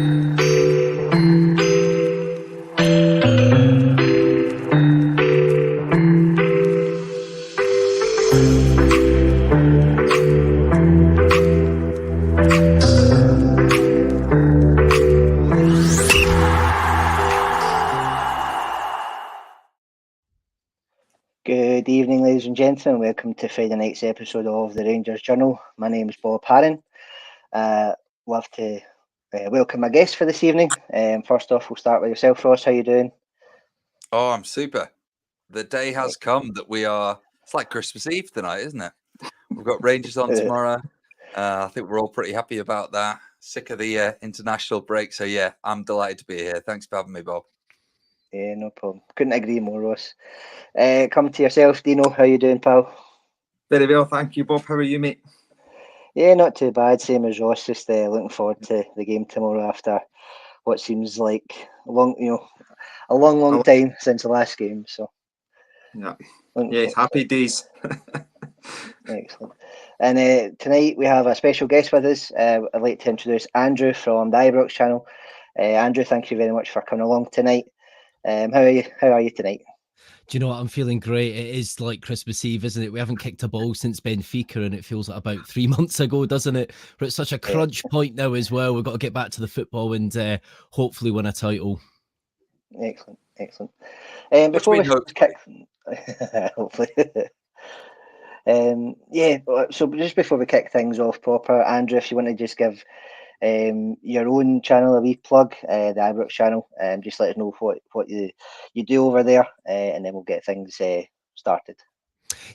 Good evening, ladies and gentlemen. Welcome to Friday night's episode of the Rangers Journal. My name is Bob Harron. Love to welcome my guest for this evening. First off, we'll start with yourself, Ross. How you doing? Oh, I'm super. The day has come that it's like Christmas Eve tonight, isn't it? We've got Rangers on tomorrow. I think we're all pretty happy about that. Sick of the international break. So, yeah, I'm delighted to be here. Thanks for having me, Bob. Yeah, no problem. Couldn't agree more, Ross. Come to yourself, Dino. How you doing, pal? Very well, thank you, Bob. How are you, mate? Yeah, not too bad. Same as Ross. Just looking forward to the game tomorrow after what seems like a long time since the last game. So, yeah, yes, happy days. Excellent. And tonight we have a special guest with us. I'd like to introduce Andrew from the Ibrox channel. Andrew, thank you very much for coming along tonight. How are you tonight? Do you know what? I'm feeling great. It is like Christmas Eve, isn't it? We haven't kicked a ball since Benfica, and it feels like about 3 months ago, doesn't it? We're at such a crunch point now as well. We've got to get back to the football and hopefully win a title. Excellent. Before we kick, hopefully. So just before we kick things off proper, Andrew, if you want to just give your own channel a wee plug, the Ibrox channel, just let us know what you do over there, and then we'll get things started.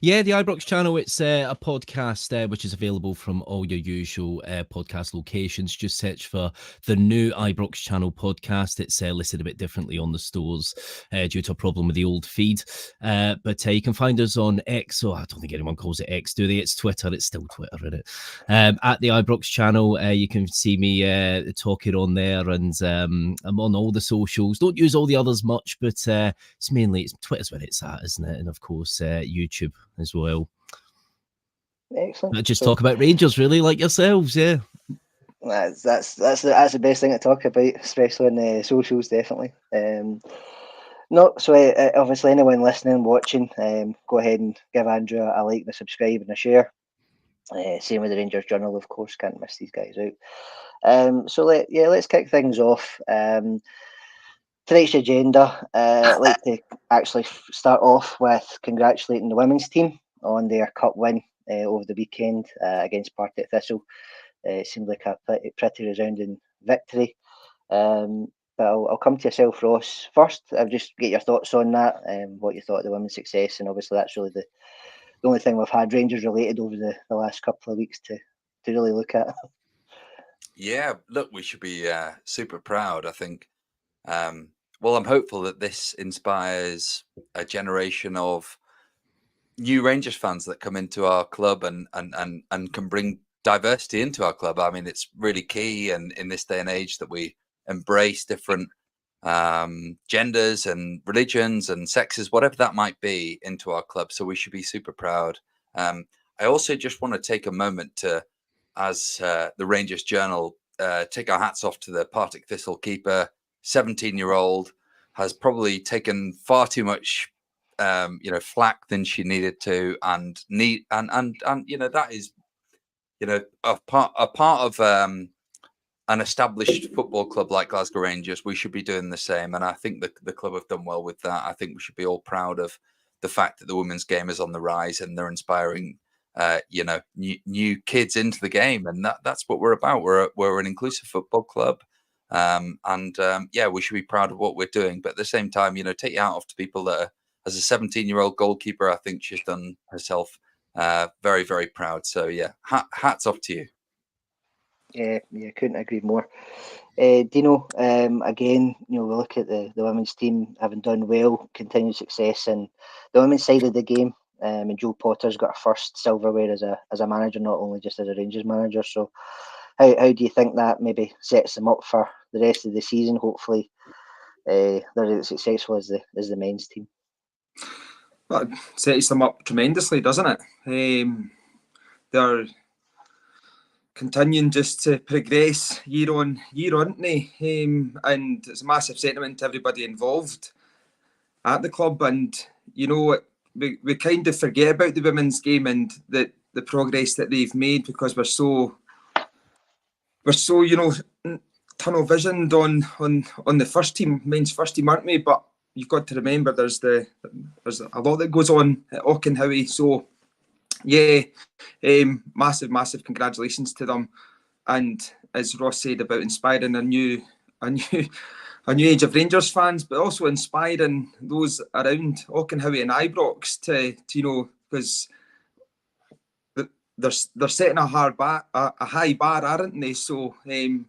Yeah, the Ibrox channel, it's a podcast which is available from all your usual podcast locations. Just search for the new Ibrox channel podcast. It's listed a bit differently on the stores due to a problem with the old feed. But you can find us on X. Oh, I don't think anyone calls it X, do they? It's Twitter. It's still Twitter, isn't it? At the Ibrox channel, you can see me talking on there, and I'm on all the socials. Don't use all the others much, but it's Twitter's where it's at, isn't it? And of course, YouTube as well. Excellent. Just talk about Rangers, really, like yourselves, yeah. That's the best thing to talk about, especially on the socials, definitely. Obviously, anyone listening, watching, go ahead and give Andrew a like, and a subscribe, and a share. Same with the Rangers Journal, of course. Can't miss these guys out. Let's kick things off. Tonight's agenda, I'd like to actually start off with congratulating the women's team on their cup win over the weekend against Partick Thistle. It seemed like a pretty resounding victory. But I'll come to yourself, Ross. First, I'll just get your thoughts on that, what you thought of the women's success, and obviously that's really the only thing we've had Rangers related over the last couple of weeks to really look at. Yeah, look, we should be super proud, I think. Well, I'm hopeful that this inspires a generation of new Rangers fans that come into our club and can bring diversity into our club. I mean, it's really key, and in this day and age, that we embrace different genders and religions and sexes, whatever that might be, into our club. So we should be super proud. I also just want to take a moment to, as the Rangers Journal, take our hats off to the Partick Thistle keeper. 17-year-old has probably taken far too much flack than she needed to, and that is a part of an established football club like Glasgow Rangers. We should be doing the same, and I think the club have done well with that. I think we should be all proud of the fact that the women's game is on the rise, and they're inspiring new kids into the game, and that's what we're about. We're an inclusive football club. We should be proud of what we're doing, but at the same time, take your hat off to people that as a 17-year-old goalkeeper, I think she's done herself very, very proud. So yeah, hats off to you. Yeah, couldn't agree more. Dino, again, we look at the women's team having done well, continued success, and the women's side of the game. And Joe Potter's got her first silverware as a manager, not only just as a Rangers manager. So, how do you think that maybe sets them up for the rest of the season? Hopefully, they're as successful as the men's team. Well, it sets them up tremendously, doesn't it? continuing just to progress year on year, aren't they? And it's a massive sentiment to everybody involved at the club. And, you know, we kind of forget about the women's game and the progress that they've made because we're so, you know, tunnel visioned on the first team, men's first team, aren't we? But you've got to remember there's a lot that goes on at Auchenhowie. So, yeah, massive congratulations to them. And as Ross said about inspiring a new age of Rangers fans, but also inspiring those around Auchenhowie and Ibrox to you know, because they're setting a high bar, aren't they? So the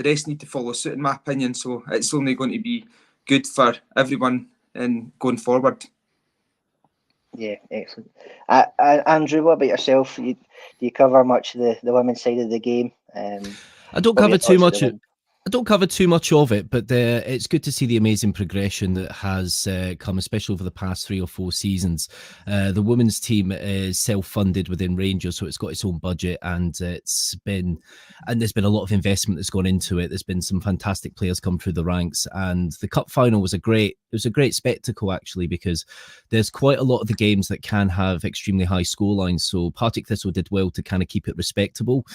rest need to follow suit, in my opinion. So it's only going to be good for everyone and going forward. Yeah, excellent. Andrew, what about yourself? Do you cover much of the women's side of the game? I don't cover too much. I don't cover too much of it, but it's good to see the amazing progression that has come, especially over the past 3 or 4 seasons. The women's team is self-funded within Rangers, so it's got its own budget, and there's been a lot of investment that's gone into it. There's been some fantastic players come through the ranks, and the cup final was a great spectacle, actually, because there's quite a lot of the games that can have extremely high scorelines. So Partick Thistle did well to kind of keep it respectable.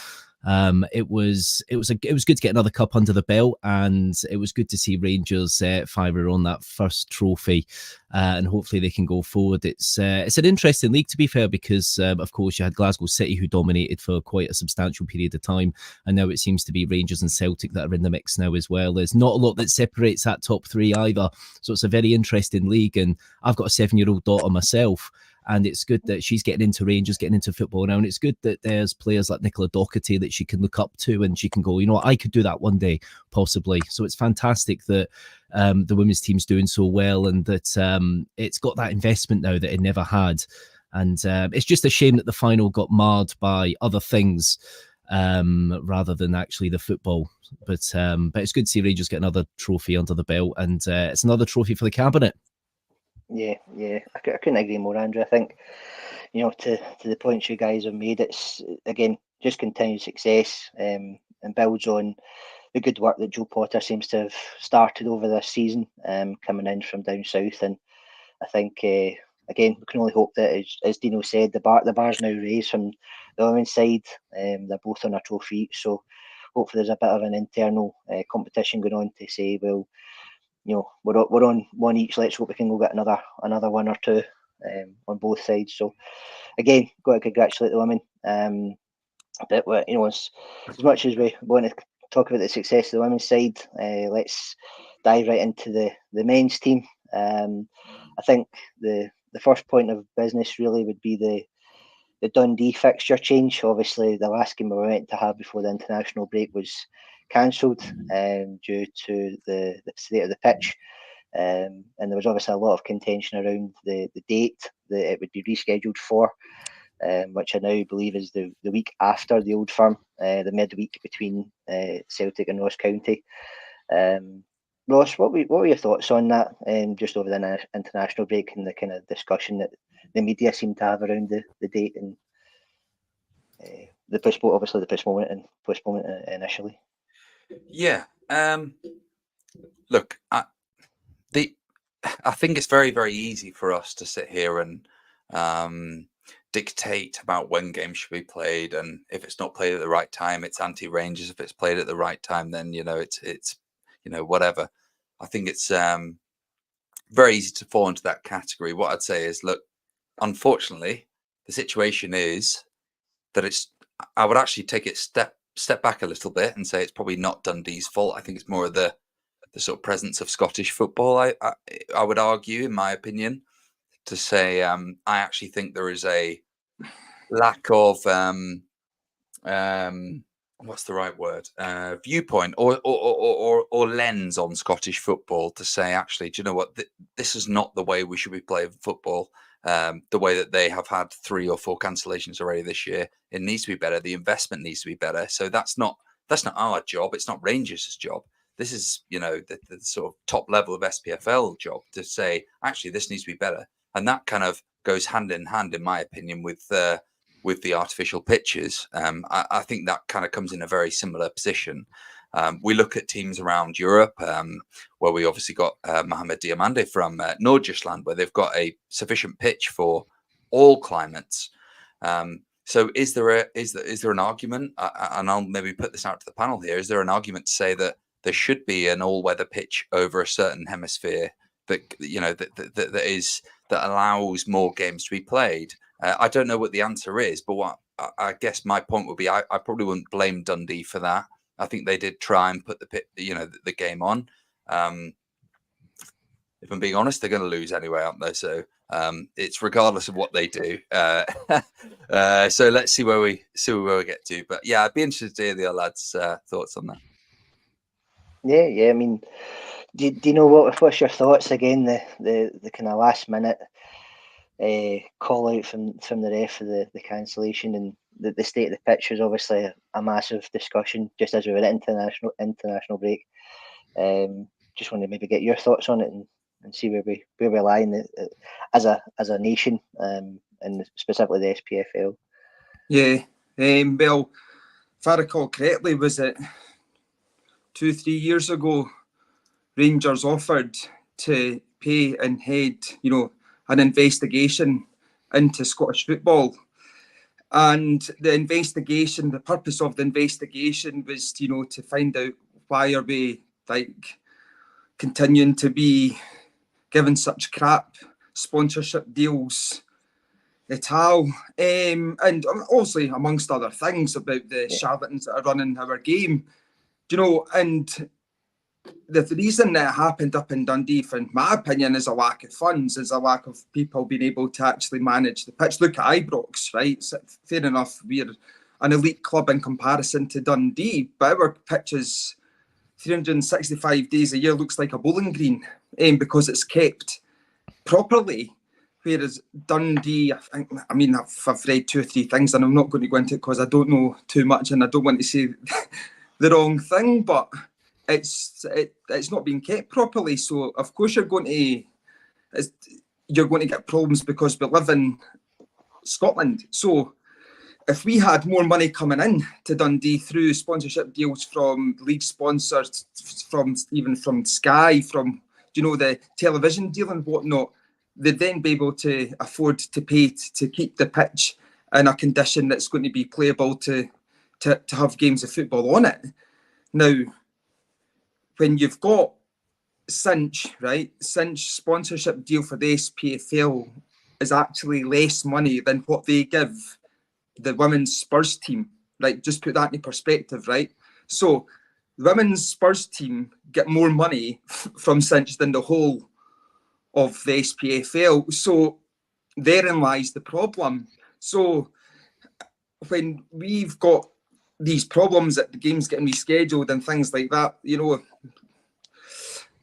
It was good to get another cup under the belt, and it was good to see Rangers fire on that first trophy, and hopefully they can go forward. It's an interesting league, to be fair, because of course you had Glasgow City, who dominated for quite a substantial period of time, and now it seems to be Rangers and Celtic that are in the mix now as well. There's not a lot that separates that top 3 either, so it's a very interesting league. And I've got a 7-year-old daughter myself, and it's good that she's getting into Rangers, getting into football now. And it's good that there's players like Nicola Doherty that she can look up to, and she can go, you know what, I could do that one day, possibly. So it's fantastic that the women's team's doing so well, and that it's got that investment now that it never had. And it's just a shame that the final got marred by other things rather than actually the football. But it's good to see Rangers get another trophy under the belt, and it's another trophy for the cabinet. Yeah, I couldn't agree more, Andrew. I think, you know, to the points you guys have made, it's again just continued success and builds on the good work that Joe Potter seems to have started over this season, coming in from down south. And I think again we can only hope that, as Dino said, the bar's now raised from the women's side. They're both on a trophy each, so hopefully there's a bit of an internal competition going on to say, well, you know, we're on one each. Let's hope we can go get another one or two on both sides. So again, got to congratulate the women. But you know, as much as we want to talk about the success of the women's side, let's dive right into the men's team. I think the first point of business really would be the Dundee fixture change. Obviously, the last game we were meant to have before the international break was cancelled due to the state of the pitch, and there was obviously a lot of contention around the date that it would be rescheduled for, which I now believe is the week after the Old Firm, the midweek between Celtic and Ross County. Ross, what were your thoughts on that, just over the international break and the kind of discussion that the media seemed to have around the date and the postponement initially? Yeah. Look, I think it's very, very easy for us to sit here and dictate about when games should be played, and if it's not played at the right time, it's anti-Rangers. If it's played at the right time, then it's whatever. I think it's very easy to fall into that category. What I'd say is, look, unfortunately, the situation is that I would actually take it step back a little bit and say it's probably not Dundee's fault. I think it's more of the sort of presence of Scottish football. I would argue, in my opinion, to say I actually think there is a lack of what's the right word, viewpoint or lens on Scottish football to say, actually, do you know what, this is not the way we should be playing football. The way that they have had 3 or 4 cancellations already this year, it needs to be better. The investment needs to be better. So that's not our job. It's not Rangers' job. This is, the sort of top level of SPFL job to say, actually, this needs to be better. And that kind of goes hand in hand, in my opinion, with with the artificial pitches. I think that kind of comes in a very similar position. We look at teams around Europe, where we obviously got Mohamed Diamande from Nordjylland, where they've got a sufficient pitch for all climates. So is there an argument, and I'll maybe put this out to the panel here, is there an argument to say that there should be an all-weather pitch over a certain hemisphere that, you know, that allows more games to be played? I don't know what the answer is, but what I guess my point would be, I probably wouldn't blame Dundee for that. I think they did try and put the game on. If I'm being honest, they're going to lose anyway, aren't they? So it's regardless of what they do. So let's see where we get to. But yeah, I'd be interested to hear the other lads' thoughts on that. Yeah. I mean, do you know what's your thoughts again? The kind of last minute call out from the ref for the cancellation, and the state of the pitch was obviously a massive discussion just as we were at international break. Just want to maybe get your thoughts on it and see where we lie as a nation, and specifically the SPFL. Yeah, well, if I recall correctly, was it 2-3 years ago, Rangers offered to pay and head, an investigation into Scottish football. And the purpose of the investigation was, to find out why are we continuing to be given such crap sponsorship deals at all. And obviously, amongst other things, about the charlatans that are running our game. And the reason that it happened up in Dundee, in my opinion, is a lack of funds, is a lack of people being able to actually manage the pitch. Look at Ibrox, right? So fair enough, we're an elite club in comparison to Dundee, but our pitch is 365 days a year looks like a bowling green, because it's kept properly. Whereas Dundee, I've read 2 or 3 things, and I'm not going to go into it because I don't know too much and I don't want to say the wrong thing, but it's not being kept properly. So of course you're going to get problems because we live in Scotland. So if we had more money coming in to Dundee through sponsorship deals from league sponsors, from Sky, from the television deal and whatnot, they'd then be able to afford to pay to keep the pitch in a condition that's going to be playable to have games of football on it. Now, when you've got Cinch, right? Cinch sponsorship deal for the SPFL is actually less money than what they give the women's Spurs team, right? Just put that in perspective, right? So the women's Spurs team get more money from Cinch than the whole of the SPFL. So therein lies the problem. So when we've got these problems that the game's getting rescheduled and things like that,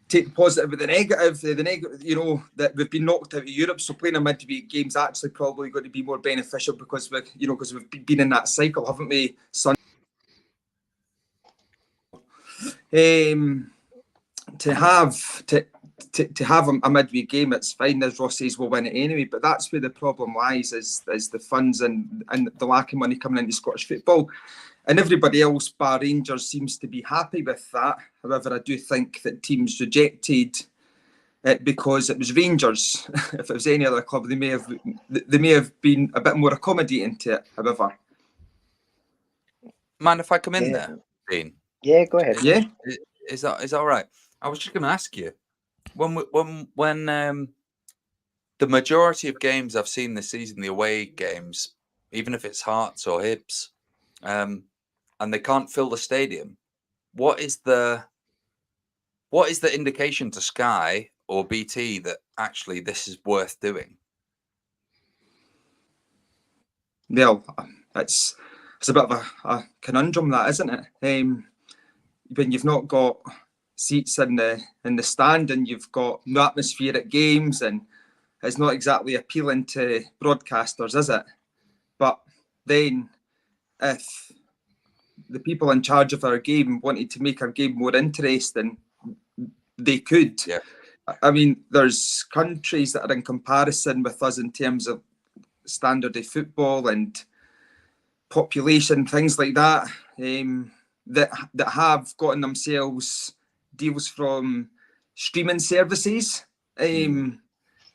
take the positive with the negative, that we've been knocked out of Europe, so playing a midweek game's actually probably going to be more beneficial because we've been in that cycle, haven't we, son? To have a midweek game, it's fine, as Ross says, we'll win it anyway, but that's where the problem lies, is the funds and the lack of money coming into Scottish football. And everybody else, bar Rangers, seems to be happy with that. However, I do think that teams rejected it because it was Rangers. If it was any other club, they may have been a bit more accommodating to it. However, mind if I come in there, Dean? Yeah, go ahead. Yeah, is that all right? I was just going to ask you, when the majority of games I've seen this season, the away games, even if it's Hearts or Hibs, and they can't fill the stadium, what is the indication to Sky or BT that actually this is worth doing? Well, it's a bit of a conundrum, that, isn't it? When you've not got seats in the stand and you've got no atmosphere at games, and it's not exactly appealing to broadcasters, is it? But then if the people in charge of our game wanted to make our game more interesting, they could. Yeah. I mean, there's countries that are in comparison with us in terms of standard of football and population, things like that, that have gotten themselves deals from streaming services and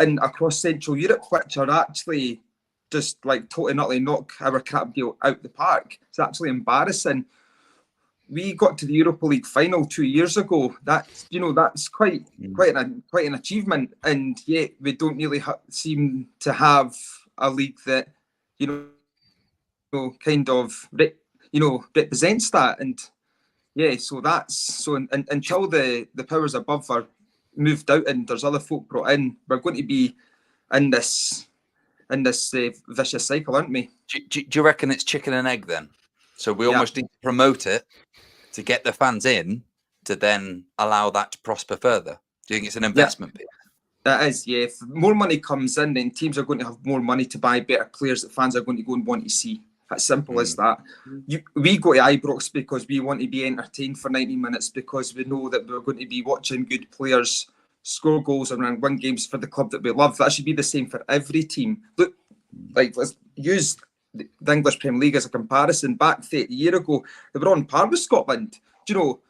across Central Europe, which are actually just like totally and utterly knock our crap deal out the park. It's actually embarrassing. We got to the Europa League final 2 years ago. That's quite an achievement, and yet we don't really seem to have a league that kind of represents that. And yeah, so until the powers above are moved out and there's other folk brought in, we're going to be in this vicious cycle, aren't we? Do you reckon it's chicken and egg then? So we almost need to promote it to get the fans in to then allow that to prosper further. Do you think it's an investment piece? That is, yeah. If more money comes in, then teams are going to have more money to buy better players that fans are going to go and want to see. As simple as that. We go to Ibrox because we want to be entertained for 90 minutes, because we know that we're going to be watching good players score goals and win games for the club that we love. That should be the same for every team. Look, like, let's use the English Premier League as a comparison. Back 30 years ago, they were on par with Scotland. Do you know,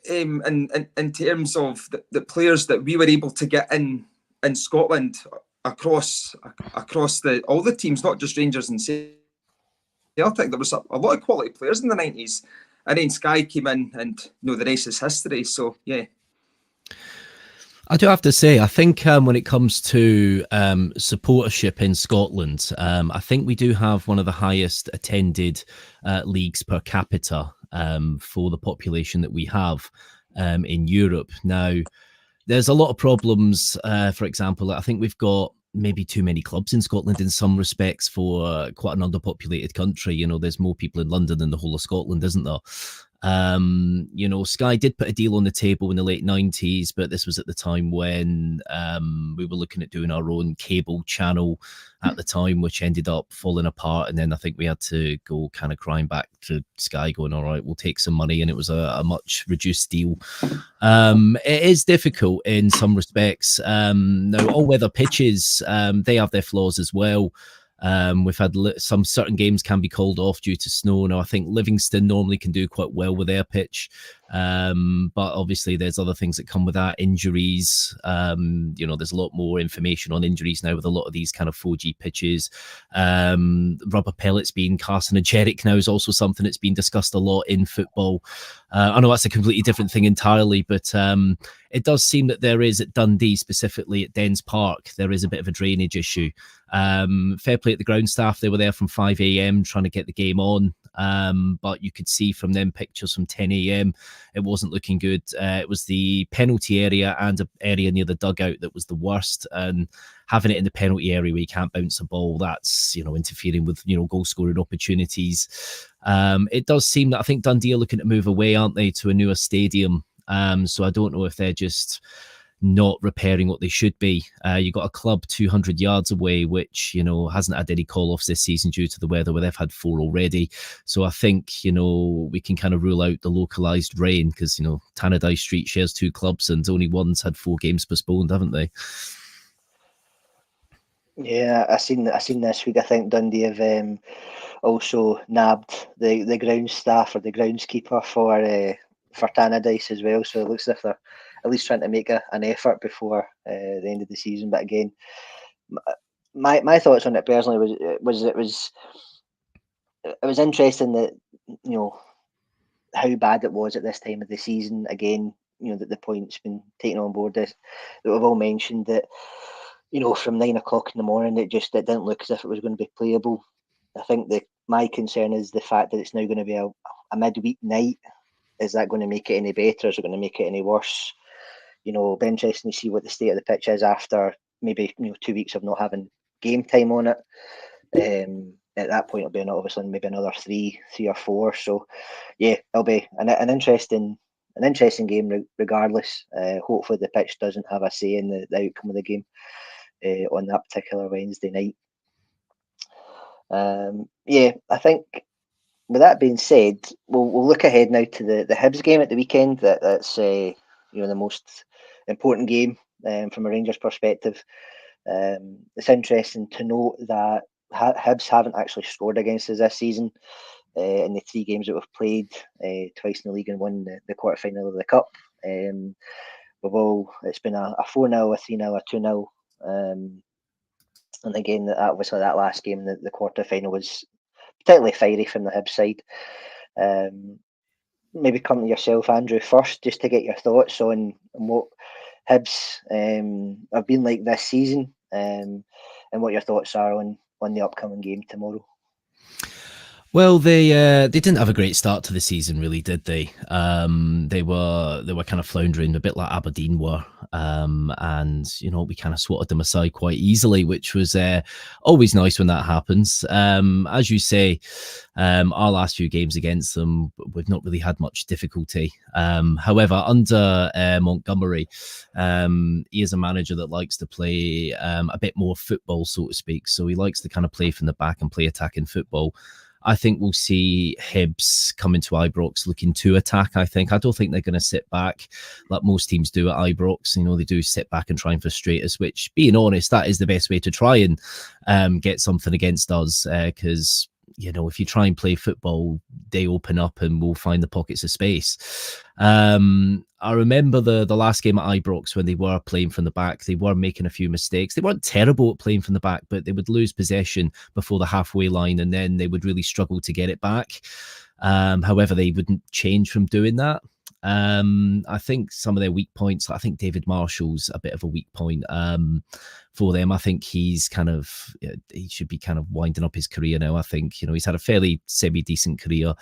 in terms of the players that we were able to get in Scotland across all the teams, not just Rangers and Celtic. There was a lot of quality players in the 90s, and then Sky came in, and the rest is history. So yeah. I do have to say, I think when it comes to supportership in Scotland, I think we do have one of the highest attended leagues per capita for the population that we have in Europe. Now, there's a lot of problems. For example, I think we've got maybe too many clubs in Scotland in some respects for quite an underpopulated country. There's more people in London than the whole of Scotland, isn't there? Sky did put a deal on the table in the late 90s, but this was at the time when we were looking at doing our own cable channel at the time, which ended up falling apart. And then I think we had to go kind of crying back to Sky going, all right, we'll take some money. And it was a much reduced deal. It is difficult in some respects. Now, all weather pitches, they have their flaws as well. We've had some certain games can be called off due to snow. Now, I think Livingston normally can do quite well with their pitch. But obviously there's other things that come with that, injuries. There's a lot more information on injuries now with a lot of these kind of 4G pitches. Rubber pellets being carcinogenic now is also something that's been discussed a lot in football. I know that's a completely different thing entirely, but it does seem that there is at Dundee, specifically at Dens Park, there is a bit of a drainage issue. Fair play at the ground staff. They were there from 5 a.m. trying to get the game on. But you could see from them pictures from 10 a.m. it wasn't looking good. It was the penalty area and an area near the dugout that was the worst. And having it in the penalty area where you can't bounce a ball, that's, interfering with, goal scoring opportunities. It does seem that I think Dundee are looking to move away, aren't they, to a newer stadium. So I don't know if they're just not repairing what they should be. You got a club 200 yards away, which, hasn't had any call-offs this season due to the weather, where they've had 4 already. So I think, we can kind of rule out the localised rain because, Tannadice Street shares 2 clubs and only one's had 4 games postponed, haven't they? Yeah, I seen this week. I think Dundee have also nabbed the ground staff or the groundskeeper for Tannadice as well. So it looks as if they're at least trying to make an effort before the end of the season. But again, my thoughts on it personally was it was interesting that how bad it was at this time of the season. Again, that the point's been taken on board. That we've all mentioned that from 9 o'clock in the morning, it didn't look as if it was going to be playable. I think my concern is the fact that it's now going to be a midweek night. Is that going to make it any better? Is it going to make it any worse? It'll be interesting to see what the state of the pitch is after maybe 2 weeks of not having game time on it. At that point, it'll be obviously maybe another three or 4. So yeah, it'll be an interesting game regardless. Hopefully the pitch doesn't have a say in the outcome of the game on that particular Wednesday night. I think with that being said, we'll look ahead now to the Hibs game at the weekend. That's the most important game from a Rangers perspective. It's interesting to note that Hibs haven't actually scored against us this season in the 3 games that we've played, twice in the league and one the quarter-final of the Cup. It's been a 4-0, a 3-0, a 2-0. And again, obviously that last game, the quarter-final, was particularly fiery from the Hibs side. Maybe come to yourself, Andrew, first, just to get your thoughts on what Hibs have been like this season, and what your thoughts are on the upcoming game tomorrow. Well, they didn't have a great start to the season, really, did they? They were kind of floundering a bit like Aberdeen were, and we kind of swatted them aside quite easily, which was always nice when that happens. As you say, our last few games against them, we've not really had much difficulty. However, under Montgomery, he is a manager that likes to play a bit more football, so to speak. So he likes to kind of play from the back and play attacking football. I think we'll see Hibs come into Ibrox looking to attack. I don't think they're going to sit back like most teams do at Ibrox. They do sit back and try and frustrate us, which, being honest, that is the best way to try and get something against us, because if you try and play football, they open up and we'll find the pockets of space. I remember the last game at Ibrox when they were playing from the back. They were making a few mistakes. They weren't terrible at playing from the back, but they would lose possession before the halfway line, and then they would really struggle to get it back. However, they wouldn't change from doing that. I think some of their weak points, I think David Marshall's a bit of a weak point for them. I think he should be kind of winding up his career now. I think, he's had a fairly semi-decent career,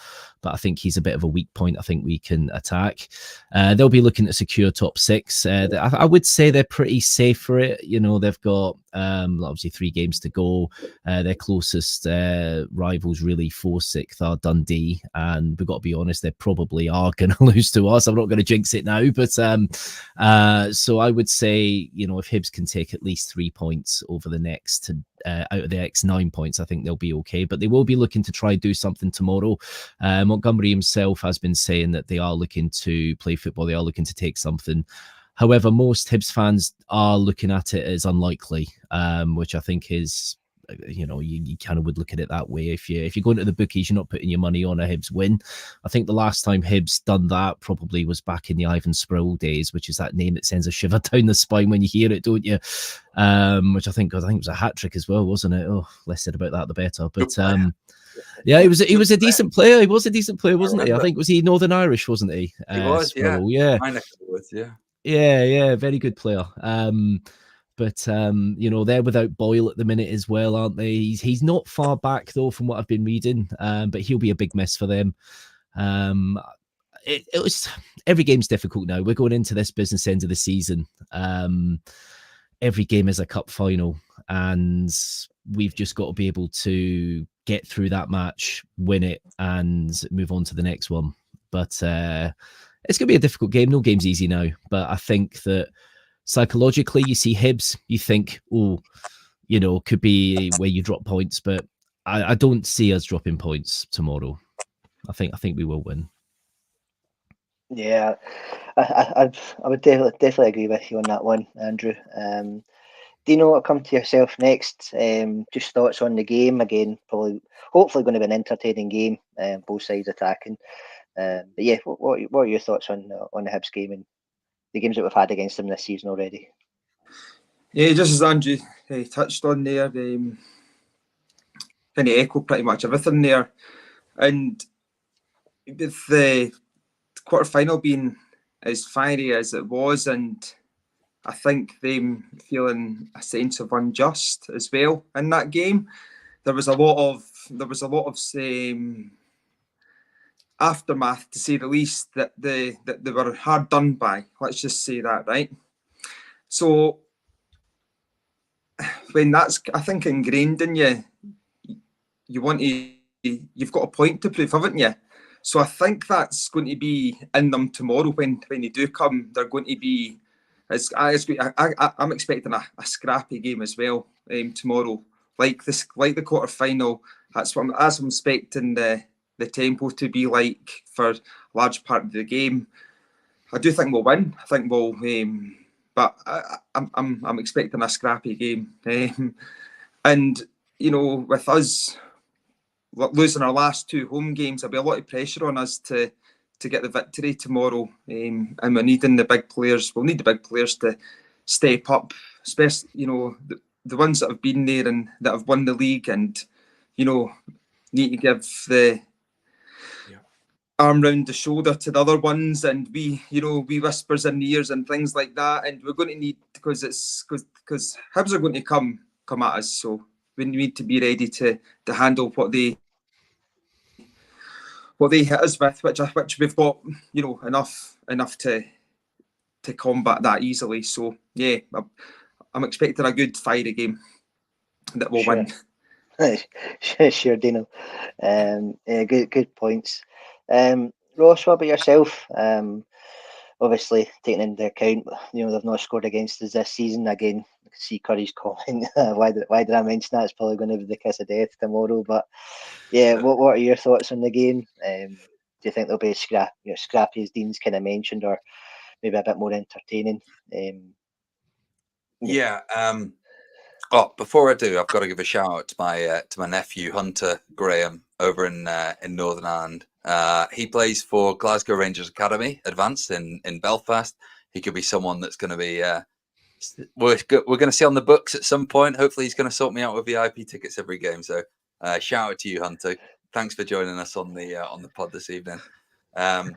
but I think he's a bit of a weak point I think we can attack. They'll be looking to secure top 6. I would say they're pretty safe for it. They've got obviously 3 games to go. Their closest rivals really for 6th are Dundee, and we've got to be honest, they probably are going to lose to us. I'm not going to jinx it now, but so I would say, if Hibs can take at least 3 points over the next out of the next 9 points, I think they'll be okay. But they will be looking to try do something tomorrow. Montgomery himself has been saying that they are looking to play football. They are looking to take something. However, most Hibs fans are looking at it as unlikely, which I think is, you kind of would look at it that way. If you're going to the bookies, you're not putting your money on a Hibs win. I think the last time Hibs done that probably was back in the Ivan Sproul days, which is that name that sends a shiver down the spine when you hear it, don't you? Which I think was a hat trick as well, wasn't it? Oh, less said about that, the better. But yeah, he was a decent player. He was a decent player, wasn't he? I think, was he Northern Irish, wasn't he? He was, Sproul, yeah. Yeah, very good player. But they're without Boyle at the minute as well, aren't they? He's not far back though, from what I've been reading. But he'll be a big miss for them. It was, every game's difficult now. We're going into this business end of the season. Every game is a cup final, and we've just got to be able to get through that match, win it, and move on to the next one. But it's going to be a difficult game. No game's easy now. But I think that psychologically, you see Hibs, you think, could be where you drop points. But I don't see us dropping points tomorrow. I think we will win. Yeah, I would definitely agree with you on that one, Andrew. Dino, I'll come to yourself next. Just thoughts on the game again. Hopefully, going to be an entertaining game. Both sides attacking. But yeah, what are your thoughts on the Hibs game and the games that we've had against them this season already? Yeah, just as Andrew touched on there, kind of echo pretty much everything there. And with the quarter-final being as fiery as it was, and I think them feeling a sense of unjust as well in that game, there was a lot of aftermath, to say the least, that they were hard done by. Let's just say that, right? So when that's, I think, ingrained in you, you've got a point to prove, haven't you? So I think that's going to be in them tomorrow when they do come. They're going to be, I'm expecting a scrappy game as well tomorrow, like the quarter final. That's what I'm expecting the tempo to be like for a large part of the game. I do think we'll win. I think we'll, but I'm expecting a scrappy game. And you know, with us losing our last 2 home games, there'll be a lot of pressure on us to get the victory tomorrow. And we're needing the big players. We'll need the big players to step up, especially, you know, the ones that have been there and that have won the league, and, you know, need to give the arm round the shoulder to the other ones, and we whispers in the ears and things like that. And we're going to need, because Hibs are going to come at us, so we need to be ready to handle what they hit us with, which we've got, you know, enough to combat that easily. So yeah, I'm expecting a good fiery game that will win. Sure, Dino. Yeah, good points. Ross, what about yourself? Obviously, taking into account, you know, they've not scored against us this season. Again, I can see Curry's comment. why did I mention that? It's probably going to be the kiss of death tomorrow. But yeah, what are your thoughts on the game? Do you think they'll be scrappy, as Dean's kind of mentioned, or maybe a bit more entertaining? Oh, before I do, I've got to give a shout out to my nephew Hunter Graham over in Northern Ireland. He plays for Glasgow Rangers Academy Advanced in Belfast. He could be someone that's going to be we're going to see on the books at some point. Hopefully, he's going to sort me out with VIP tickets every game. So, shout out to you, Hunter. Thanks for joining us on the pod this evening, and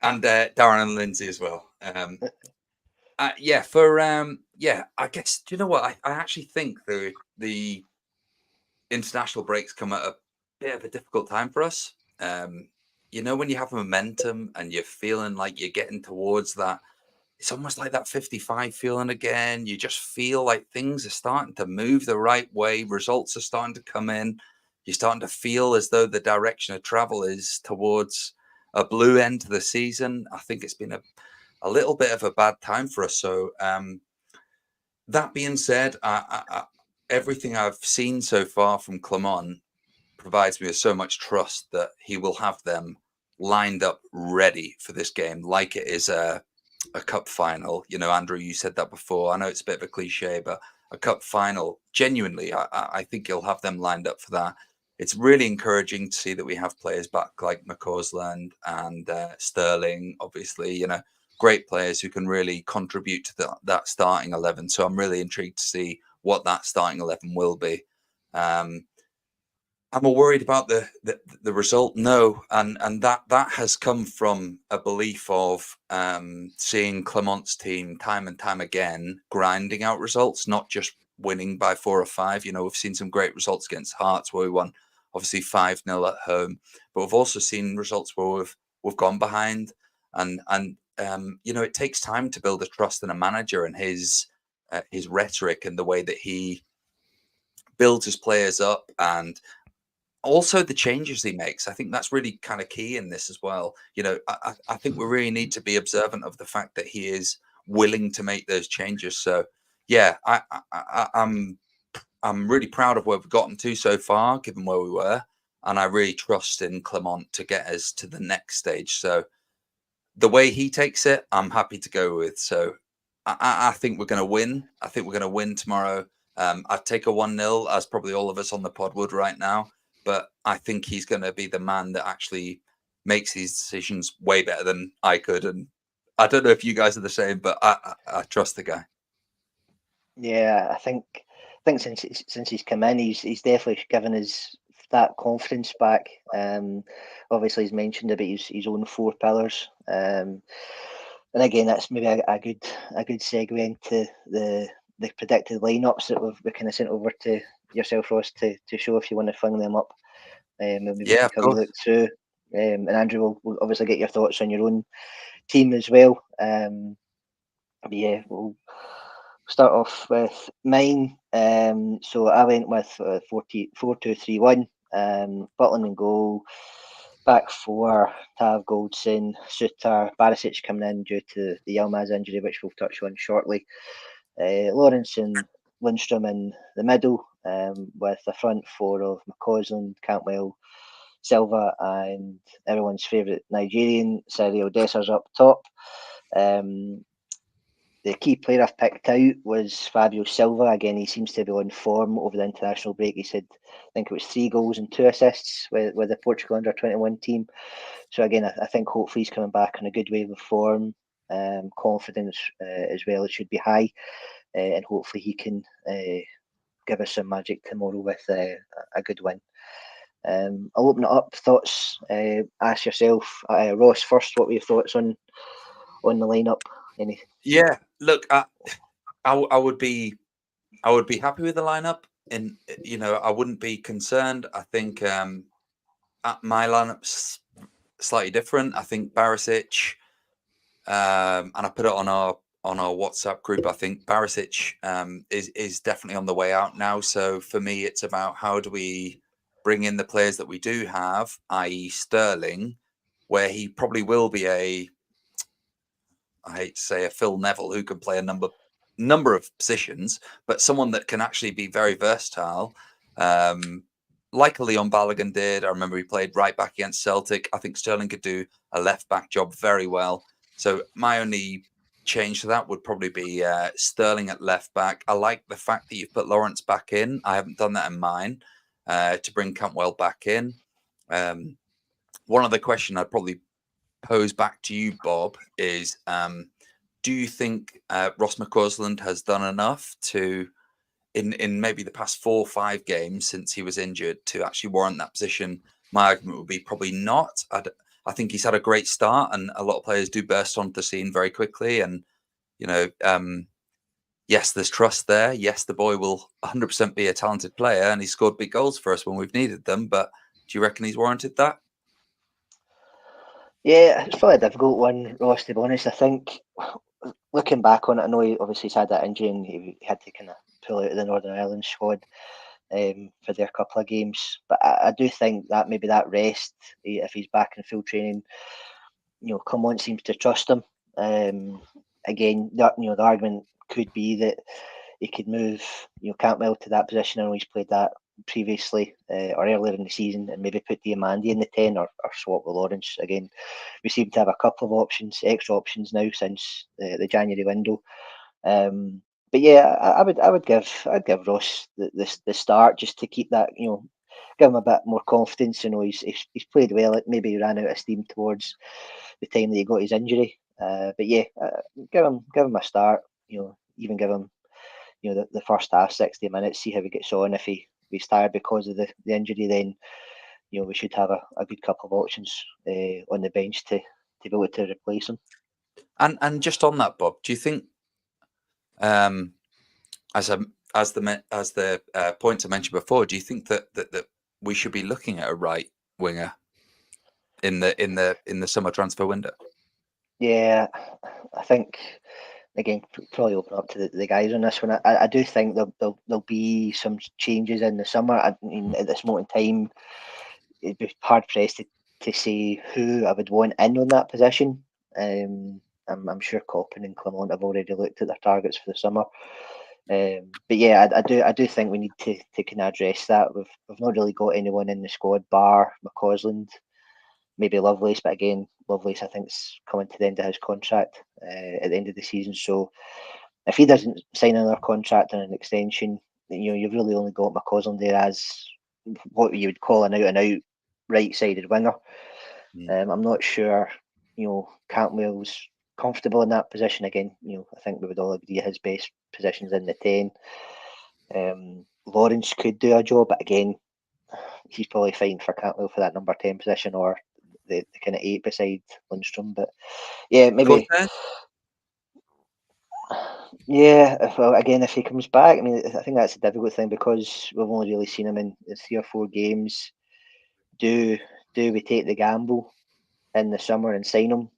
Darren and Lindsay as well. I guess, do you know what? I actually think the international breaks come at a bit of a difficult time for us. You know, when you have momentum and you're feeling like you're getting towards that, it's almost like that 55 feeling again. You just feel like things are starting to move the right way. Results are starting to come in. You're starting to feel as though the direction of travel is towards a blue end to the season. I think it's been a little bit of a bad time for us. So that being said, everything I've seen so far from Clement provides me with so much trust that he will have them lined up ready for this game, like it is a cup final. You know, Andrew, you said that before. I know it's a bit of a cliche, but a cup final, genuinely, I think he'll have them lined up for that. It's really encouraging to see that we have players back like McCausland and Sterling, obviously, you know, great players who can really contribute to that starting 11. So I'm really intrigued to see what that starting 11 will be. Am I worried about the result? No, and that has come from a belief of seeing Clement's team time and time again grinding out results, not just winning by 4 or 5. You know, we've seen some great results against Hearts where we won obviously 5-0 at home, but we've also seen results where we've gone behind, and you know, it takes time to build a trust in a manager and his rhetoric and the way that he builds his players up, and also the changes he makes. I think that's really kind of key in this as well. You know, I think we really need to be observant of the fact that he is willing to make those changes. So yeah, I'm really proud of where we've gotten to so far, given where we were, and I really trust in Clement to get us to the next stage. So the way he takes it, I'm happy to go with. So I think we're going to win. I think we're going to win tomorrow. I'd take a 1-0, as probably all of us on the pod would right now. But I think he's going to be the man that actually makes these decisions way better than I could. And I don't know if you guys are the same, but I trust the guy. Yeah, I think since he's come in, he's definitely given us that confidence back. Obviously, he's mentioned about his own 4 pillars. And again, that's maybe a good segue into the predicted lineups that we kind of sent over to yourself, Ross, to show if you want to fling them up. Maybe Yeah, take a wee look through. And Andrew will obviously get your thoughts on your own team as well. But yeah, we'll start off with mine. So I went with 4-2-3-1. Butland in goal. Back 4, Tav, Goldson, Suter, Barisic coming in due to the Yilmaz injury, which we'll touch on shortly. Lawrence and Lindstrom in the middle, with the front 4 of McCausland, Cantwell, Silva, and everyone's favourite Nigerian, Cyril Dessers up top. The key player I've picked out was Fabio Silva. Again, he seems to be on form over the international break. He said, I think it was 3 goals and 2 assists with the Portugal under-21 team. So again, I think hopefully he's coming back on a good wave of form. Confidence as well, it should be high. And hopefully he can give us some magic tomorrow with a good win. I'll open it up. Thoughts? Ask yourself, Ross, first. What were your thoughts on the lineup? Any? Yeah, look, I would be happy with the lineup, and I wouldn't be concerned. I think my lineup's slightly different. I think Barisic, and I put it on our WhatsApp group. I think Barisic is definitely on the way out now. So for me, it's about how do we bring in the players that we do have, i.e. Sterling, where he probably will be I hate to say a Phil Neville who can play a number of positions, but someone that can actually be very versatile. Like a Leon Balogun did. I remember he played right back against Celtic. I think Sterling could do a left back job very well. So my only change to that would probably be Sterling at left back. I like the fact that you've put Lawrence back in. I haven't done that in mine to bring Cantwell back in. One other question I'd probably pose back to you, Bob, is do you think Ross McCausland has done enough to, in maybe the past 4 or 5 games since he was injured, to actually warrant that position? My argument would be probably not. I think he's had a great start, and a lot of players do burst onto the scene very quickly. And yes, there's trust there. Yes, the boy will 100% be a talented player, and he scored big goals for us when we've needed them. But do you reckon he's warranted that? Yeah, it's probably a difficult one, Ross, to be honest. I think, looking back on it, I know he obviously had that injury and he had to kind of pull out of the Northern Ireland squad for their couple of games. But I do think that maybe that rest, if he's back in full training, Clement seems to trust him. Again, the argument could be that he could move, Cantwell to that position. I know he's played that previously or earlier in the season, and maybe put Diamandi in the 10 or swap with Lawrence. Again, we seem to have a couple of extra options now since the January window. But yeah, I would give Ross the start just to keep that, give him a bit more confidence. He's played well. It maybe ran out of steam towards the time that he got his injury. But yeah, give him a start. Even give him the first half, 60 minutes, see how he gets on. If he's tired because of the injury, then we should have a good couple of options on the bench to be able to replace him. And just on that, Bob, do you think as the points I mentioned before, do you think that we should be looking at a right winger in the summer transfer window? Yeah, I think, again, probably open up to the guys on this one. I do think there'll be some changes in the summer. I mean, at this moment in time, it'd be hard pressed to say who I would want in on that position. I'm sure Coppin and Clement have already looked at their targets for the summer. But yeah, I do think we need to kind of address that. We've not really got anyone in the squad bar McCausland, maybe Lovelace, but again, Lovelace I think is coming to the end of his contract at the end of the season. So if he doesn't sign another contract and an extension, you've really only got McCausland there as what you would call an out-and-out right-sided winger. I'm not sure, Cantwell's comfortable in that position. Again, I think we would all agree his best position's in the 10. Lawrence could do a job, but again, he's probably fine for Cantwell for that number 10 position or the kind of 8 beside Lundstrom. But yeah, maybe. Cortez? Yeah, if he comes back, I mean, I think that's a difficult thing because we've only really seen him in 3 or 4 games. Do we take the gamble in the summer and sign him?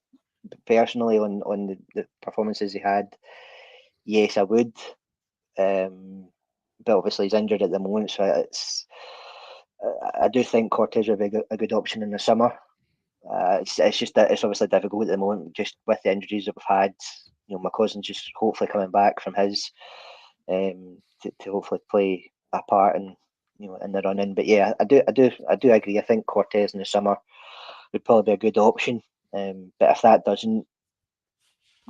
Personally, on the performances he had, yes, I would. But obviously he's injured at the moment, so I do think Cortez would be a good option in the summer. It's just that it's obviously difficult at the moment, just with the injuries that we've had. McCausland's just hopefully coming back from his to hopefully play a part in the run-in. But yeah, I do agree. I think Cortez in the summer would probably be a good option. But if that doesn't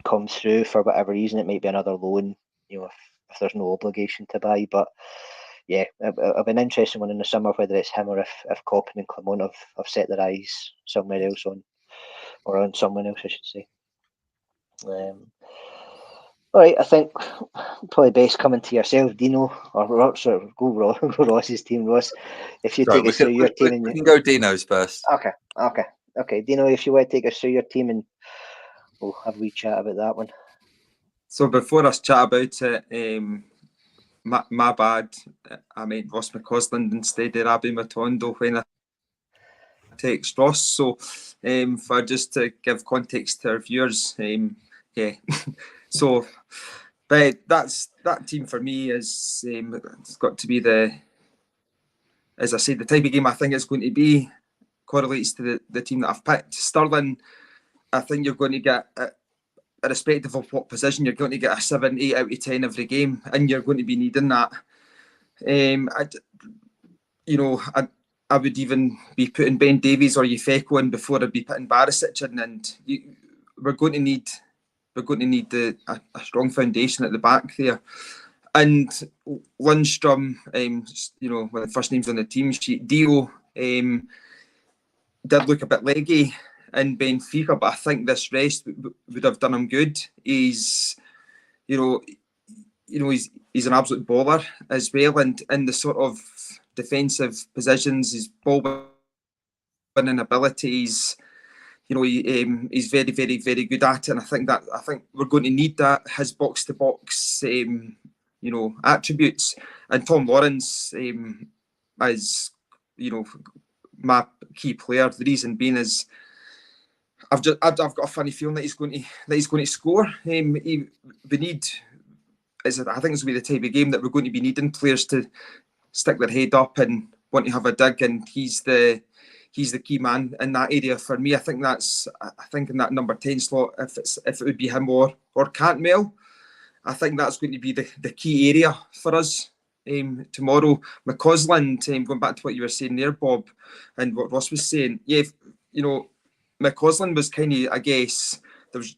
comes through for whatever reason, it might be another loan, you know, if there's no obligation to buy. But yeah, it'll be an interesting one in the summer, whether it's him or if Coppin and Clement have set their eyes somewhere else on someone else, I should say. All right, I think probably best coming to yourself, Dino, or sort of go Ross's team, Ross. If you take us through your team, we can go Dino's first. Okay, Dino, if you want to take us through your team, and we'll have a wee chat about that one. So before us chat about it, my bad, I meant Ross McCausland instead of Rabbi Matondo when I text Ross. So for just to give context to our viewers, yeah. So, but that team for me is it's got to be as I said, the type of game I think it's going to be correlates to the team that I've picked. Stirling, I think you're going to get, irrespective of what position, you're going to get a 7, 8 out of 10 every game, and you're going to be needing that. I would even be putting Ben Davies or Yefeko in before I'd be putting Barisic in, and we're going to need a strong foundation at the back there. And Lundstrom, one of the first names on the team sheet, Dio did look a bit leggy in Benfica, but I think this rest would have done him good. He's an absolute baller as well, and in the sort of defensive positions, his ball winning abilities, he's very, very, very good at it. And I think we're going to need that, his box to box attributes. And Tom Lawrence is my key player. The reason being is I've got a funny feeling that he's going to score. We need, I think it's going to be the type of game that we're going to be needing players to stick their head up and want to have a dig, and he's the key man in that area for me. I think in that number 10 slot, if it would be him or Cantwell, I think that's going to be the key area for us tomorrow. McCausland, going back to what you were saying there, Bob, and what Ross was saying, McCausland was kind of, I guess, there was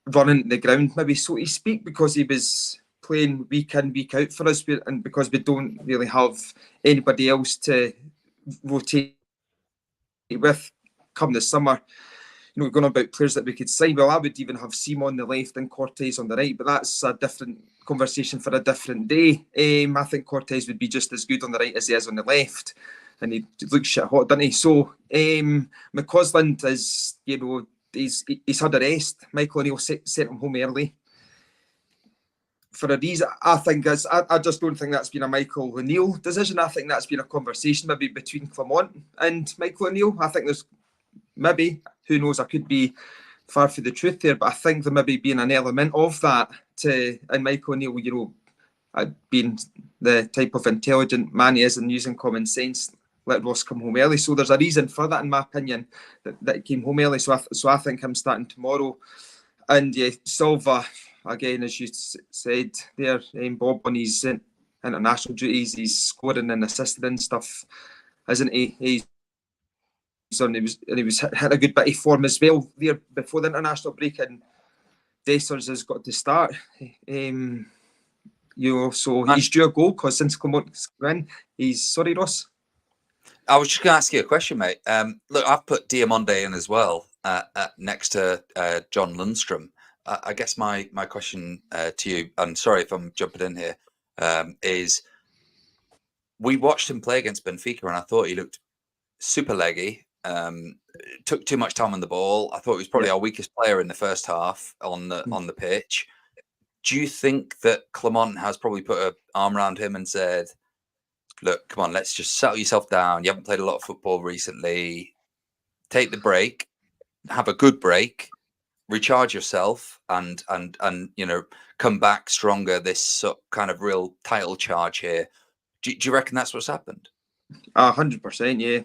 running the ground, maybe so to speak, because he was playing week in, week out for us, and because we don't really have anybody else to rotate with come the summer. Going about players that we could sign. Well, I would even have Seam on the left and Cortez on the right, but that's a different conversation for a different day. I think Cortez would be just as good on the right as he is on the left, and he looks shit hot, doesn't he? So McCausland is, he's had a rest. Michael O'Neill sent him home early for a reason. I just don't think that's been a Michael O'Neill decision. I think that's been a conversation maybe between Clement and Michael O'Neill. I think there's maybe, who knows, I could be far from the truth there, but I think there maybe being an element of that and Michael O'Neill, being the type of intelligent man he is and using common sense, let Ross come home early. So there's a reason for that, in my opinion, that he came home early. So I think him starting tomorrow. And yeah, Silva, again, as you said there, Bob, on his international duties, he's scoring and assisting and stuff, isn't he? He was hit a good bit of form as well there before the international break, and Dessers has got to start. So he's due a goal because since Clement's in, sorry, Ross. I was just going to ask you a question, mate. Look, I've put Diamonde in as well next to John Lundstrom. I guess my question to you, and sorry if I'm jumping in here, is we watched him play against Benfica, and I thought he looked super leggy. Took too much time on the ball. I thought he was probably our weakest player in the first half on the pitch. Do you think that Clement has probably put an arm around him and said, look, come on, let's just settle yourself down. You haven't played a lot of football recently. Take the break, have a good break, recharge yourself, and come back stronger. This kind of real title charge here. Do you reckon that's what's happened? 100%, yeah.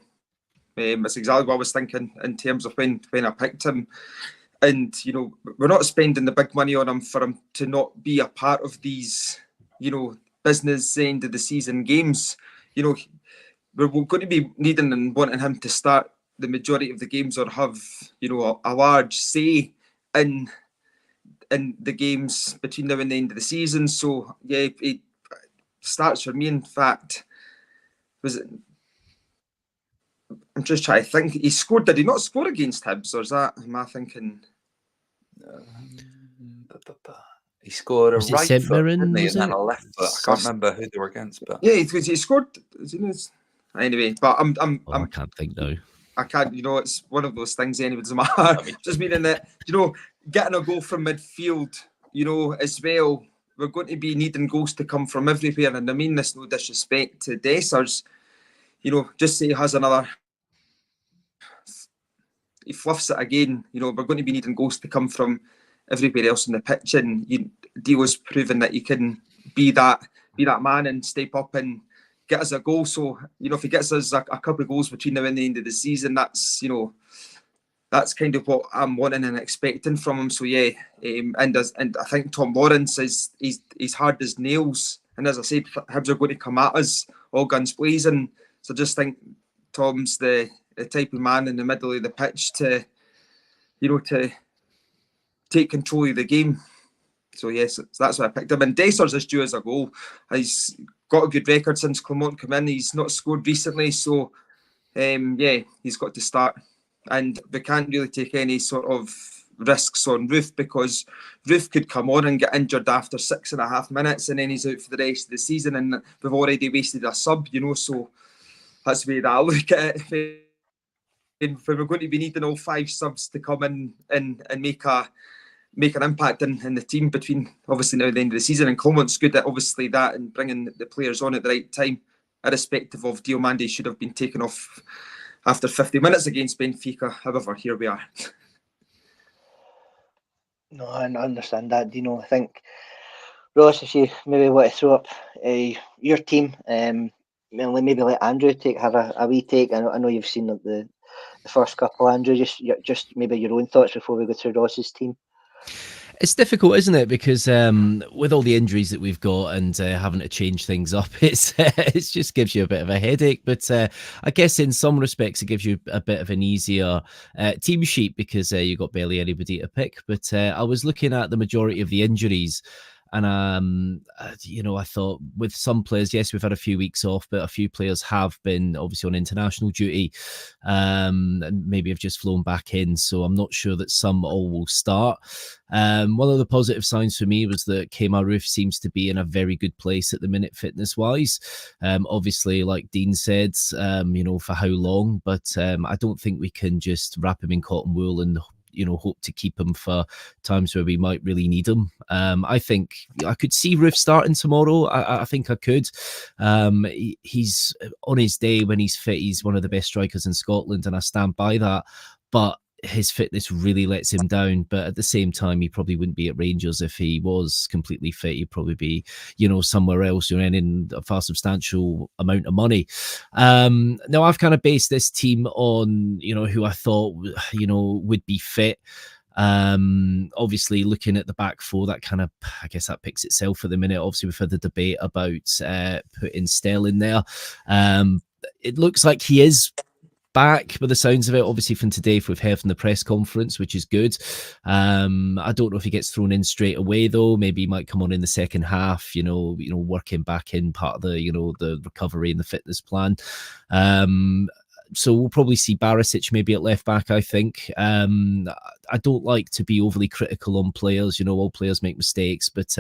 That's exactly what I was thinking in terms of when I picked him. And, we're not spending the big money on him for him to not be a part of these, business end of the season games. We're going to be needing and wanting him to start the majority of the games or have, a large say in in the games between now and the end of the season. So yeah, it starts for me. In fact, was it? I'm just trying to think. He scored. Did he not score against Hibs, or is that? Am I thinking? He scored a Was it right St. foot, Mirren, didn't he, was and then it? a left foot. I can't remember who they were against, but Yeah, he scored. Anyway, but I can't think now. I can't. You know, it's one of those things. Anyway, doesn't matter. Just meaning that, you know, getting a goal from midfield, you know, as well. We're going to be needing goals to come from everywhere, and I mean this no disrespect to Dessers. You know, just say he has another. He fluffs it again. You know, we're going to be needing goals to come from everywhere else in the pitch, and Dio's proven that he can be that man and step up and get us a goal. So, you know, if he gets us a couple of goals between now and the end of the season, that's, you know, that's kind of what I'm wanting and expecting from him. So yeah, and I think Tom Lawrence he's hard as nails, and as I said, Hibs are going to come at us all guns blazing. So just think Tom's the type of man in the middle of the pitch to, you know, to take control of the game. So yes, that's why I picked him. And Dessers is due as a goal. He's got a good record since Clement came in. He's not scored recently, so yeah, he's got to start. And we can't really take any sort of risks on Roof, because Roof could come on and get injured after 6.5 minutes, and then he's out for the rest of the season, and we've already wasted a sub, you know. So that's the way that I look at it. If we're going to be needing all 5 subs to come in and make an impact in the team between obviously now and the end of the season, and Clement's good at obviously that and bringing the players on at the right time, irrespective of Diomande should have been taken off after 50 minutes against Benfica. However, here we are. No, I understand that, Dino. I think, Ross, if you maybe want to throw up your team, maybe let Andrew have a wee take. I know you've seen the first couple, Andrew. Just maybe your own thoughts before we go through Ross's team. It's difficult, isn't it? Because with all the injuries that we've got and having to change things up, it just gives you a bit of a headache. But I guess in some respects, it gives you a bit of an easier team sheet because you've got barely anybody to pick. But I was looking at the majority of the injuries. And, you know, I thought with some players, yes, we've had a few weeks off, but a few players have been obviously on international duty and maybe have just flown back in. So I'm not sure that some all will start. One of the positive signs for me was that Kemar Roof seems to be in a very good place at the minute, fitness-wise. Obviously, like Dean said, you know, for how long? But I don't think we can just wrap him in cotton wool and you know, hope to keep him for times where we might really need him. I think I could see Roof starting tomorrow. I think I could. He's on his day when he's fit. He's one of the best strikers in Scotland, and I stand by that. But his fitness really lets him down. But at the same time, he probably wouldn't be at Rangers if he was completely fit. He'd probably be, you know, somewhere else, you know, earning a far substantial amount of money. Now, I've kind of based this team on, you know, who I thought, you know, would be fit. Obviously, looking at the back four, that kind of, I guess that picks itself at the minute. Obviously, we've had the debate about putting Sterling there. It looks like he is back by the sounds of it, obviously from today we've heard from the press conference, which is good. I don't know if he gets thrown in straight away though. Maybe he might come on in the second half, you know, working back in part of the, you know, the recovery and the fitness plan. So we'll probably see Barisic maybe at left back, I think. I don't like to be overly critical on players, you know, all players make mistakes, but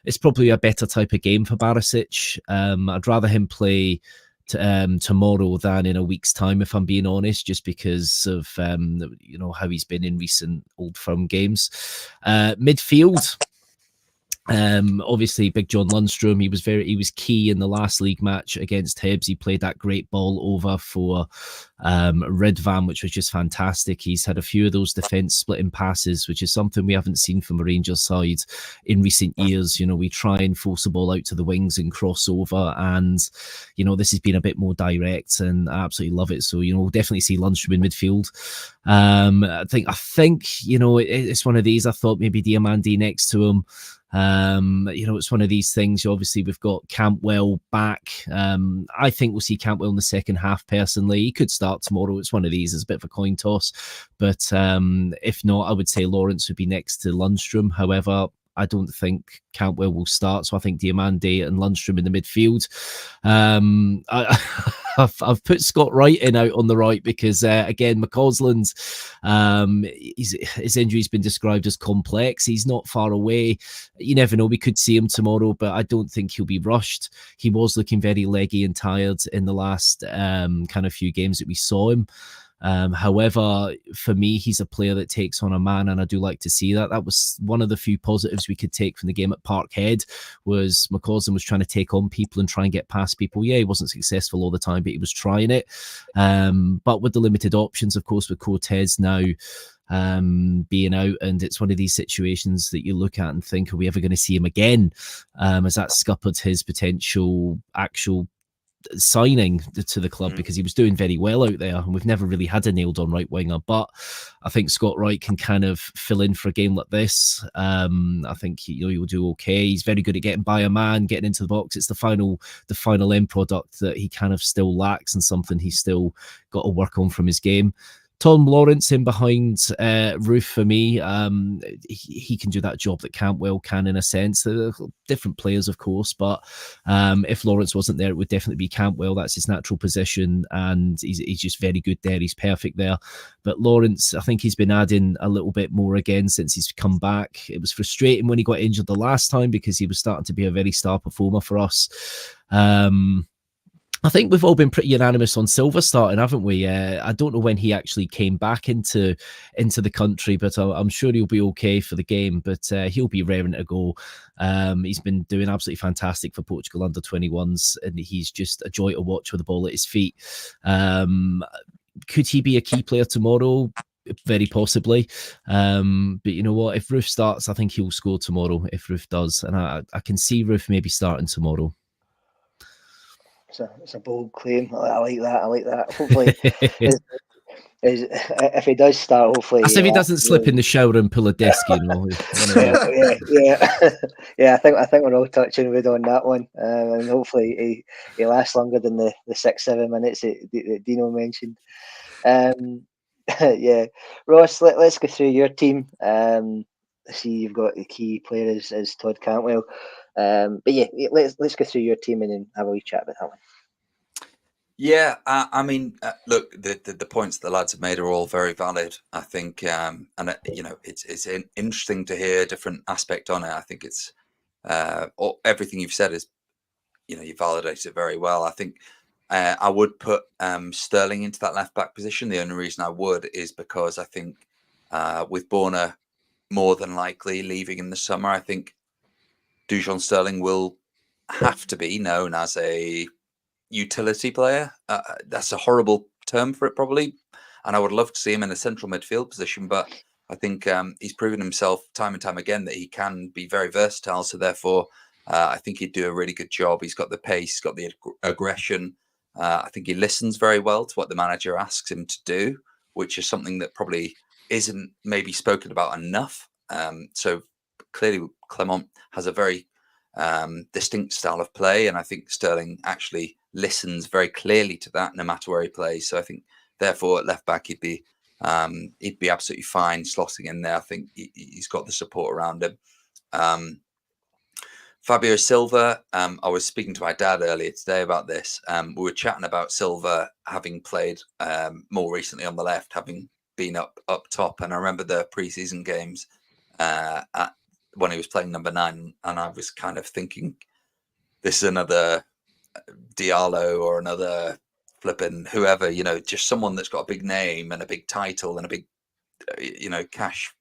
it's probably a better type of game for Barisic. I'd rather him play tomorrow than in a week's time, if I'm being honest, just because of you know how he's been in recent Old Firm games. Midfield, obviously Big John Lundstrom, he was key in the last league match against Hibs. He played that great ball over for Ridvan, which was just fantastic. He's had a few of those defence splitting passes, which is something we haven't seen from a Rangers side in recent years. You know, we try and force the ball out to the wings and cross over, and you know, this has been a bit more direct, and I absolutely love it. So, you know, we'll definitely see Lundstrom in midfield. I think you know, it's one of these. I thought maybe Diomande next to him. It's one of these things. Obviously, we've got Campbell back. I think we'll see Campbell in the second half. Personally, he could start tomorrow. It's one of these. It's a bit of a coin toss, but if not, I would say Lawrence would be next to Lundstrom. However, I don't think Cantwell will start, so I think Diamande and Lundstrom in the midfield. I've put Scott Wright in out on the right because, again, McCausland's his injury's been described as complex. He's not far away. You never know. We could see him tomorrow, but I don't think he'll be rushed. He was looking very leggy and tired in the last kind of few games that we saw him. However, for me, he's a player that takes on a man, and I do like to see that. That was one of the few positives we could take from the game at Parkhead, was McCausland was trying to take on people and try and get past people. Yeah, he wasn't successful all the time, but he was trying it. But with the limited options, of course, with Cortez now being out, and it's one of these situations that you look at and think, are we ever going to see him again? Has that scuppered his potential actual signing to the club, because he was doing very well out there, and we've never really had a nailed on right winger. But I think Scott Wright can kind of fill in for a game like this. I think he will do okay. He's very good at getting by a man, getting into the box. It's the final end product that he kind of still lacks, and something he's still got to work on from his game. Tom Lawrence in behind Roof for me. He can do that job that Cantwell can, in a sense. They're different players, of course, but if Lawrence wasn't there, it would definitely be Cantwell. That's his natural position, and he's just very good there. He's perfect there. But Lawrence, I think he's been adding a little bit more again since he's come back. It was frustrating when he got injured the last time, because he was starting to be a very star performer for us. I think we've all been pretty unanimous on Silva starting, haven't we? I don't know when he actually came back into the country, but I'm sure he'll be okay for the game. But he'll be raring to go. He's been doing absolutely fantastic for Portugal under 21s, and he's just a joy to watch with the ball at his feet. Could he be a key player tomorrow? Very possibly. But you know what? If Roof starts, I think he'll score tomorrow, if Roof does. And I can see Roof maybe starting tomorrow. It's a bold claim. I like that. Hopefully, if he does start, hopefully. As if he doesn't slip in the shower and pull a disc, you know. Yeah. I think we're all touching wood on that one, and hopefully he lasts longer than the 6-7 minutes that Dino mentioned. Yeah, Ross, let's go through your team. I see you've got the key player as Todd Cantwell. But yeah, let's go through your team and then have a wee chat about that one. Yeah, I mean, look, the points the lads have made are all very valid. I think, it's interesting to hear a different aspect on it. I think it's everything you've said is, you validate it very well. I think I would put Sterling into that left back position. The only reason I would is because I think with Borna more than likely leaving in the summer, I think Dujon Sterling will have to be known as a utility player. That's a horrible term for it, probably. And I would love to see him in a central midfield position, but I think he's proven himself time and time again that he can be very versatile. So therefore, I think he'd do a really good job. He's got the pace, he's got the aggression. I think he listens very well to what the manager asks him to do, which is something that probably isn't maybe spoken about enough. So clearly Clement has a very distinct style of play, and I think Sterling actually listens very clearly to that no matter where he plays. So I think therefore at left back he'd be absolutely fine slotting in there. I think he's got the support around him. Fabio Silva, I was speaking to my dad earlier today about this. We were chatting about Silva having played more recently on the left, having been up top, and I remember the pre-season games when he was playing number 9, and I was kind of thinking, this is another Diallo or another flipping whoever, just someone that's got a big name and a big title and a big, cash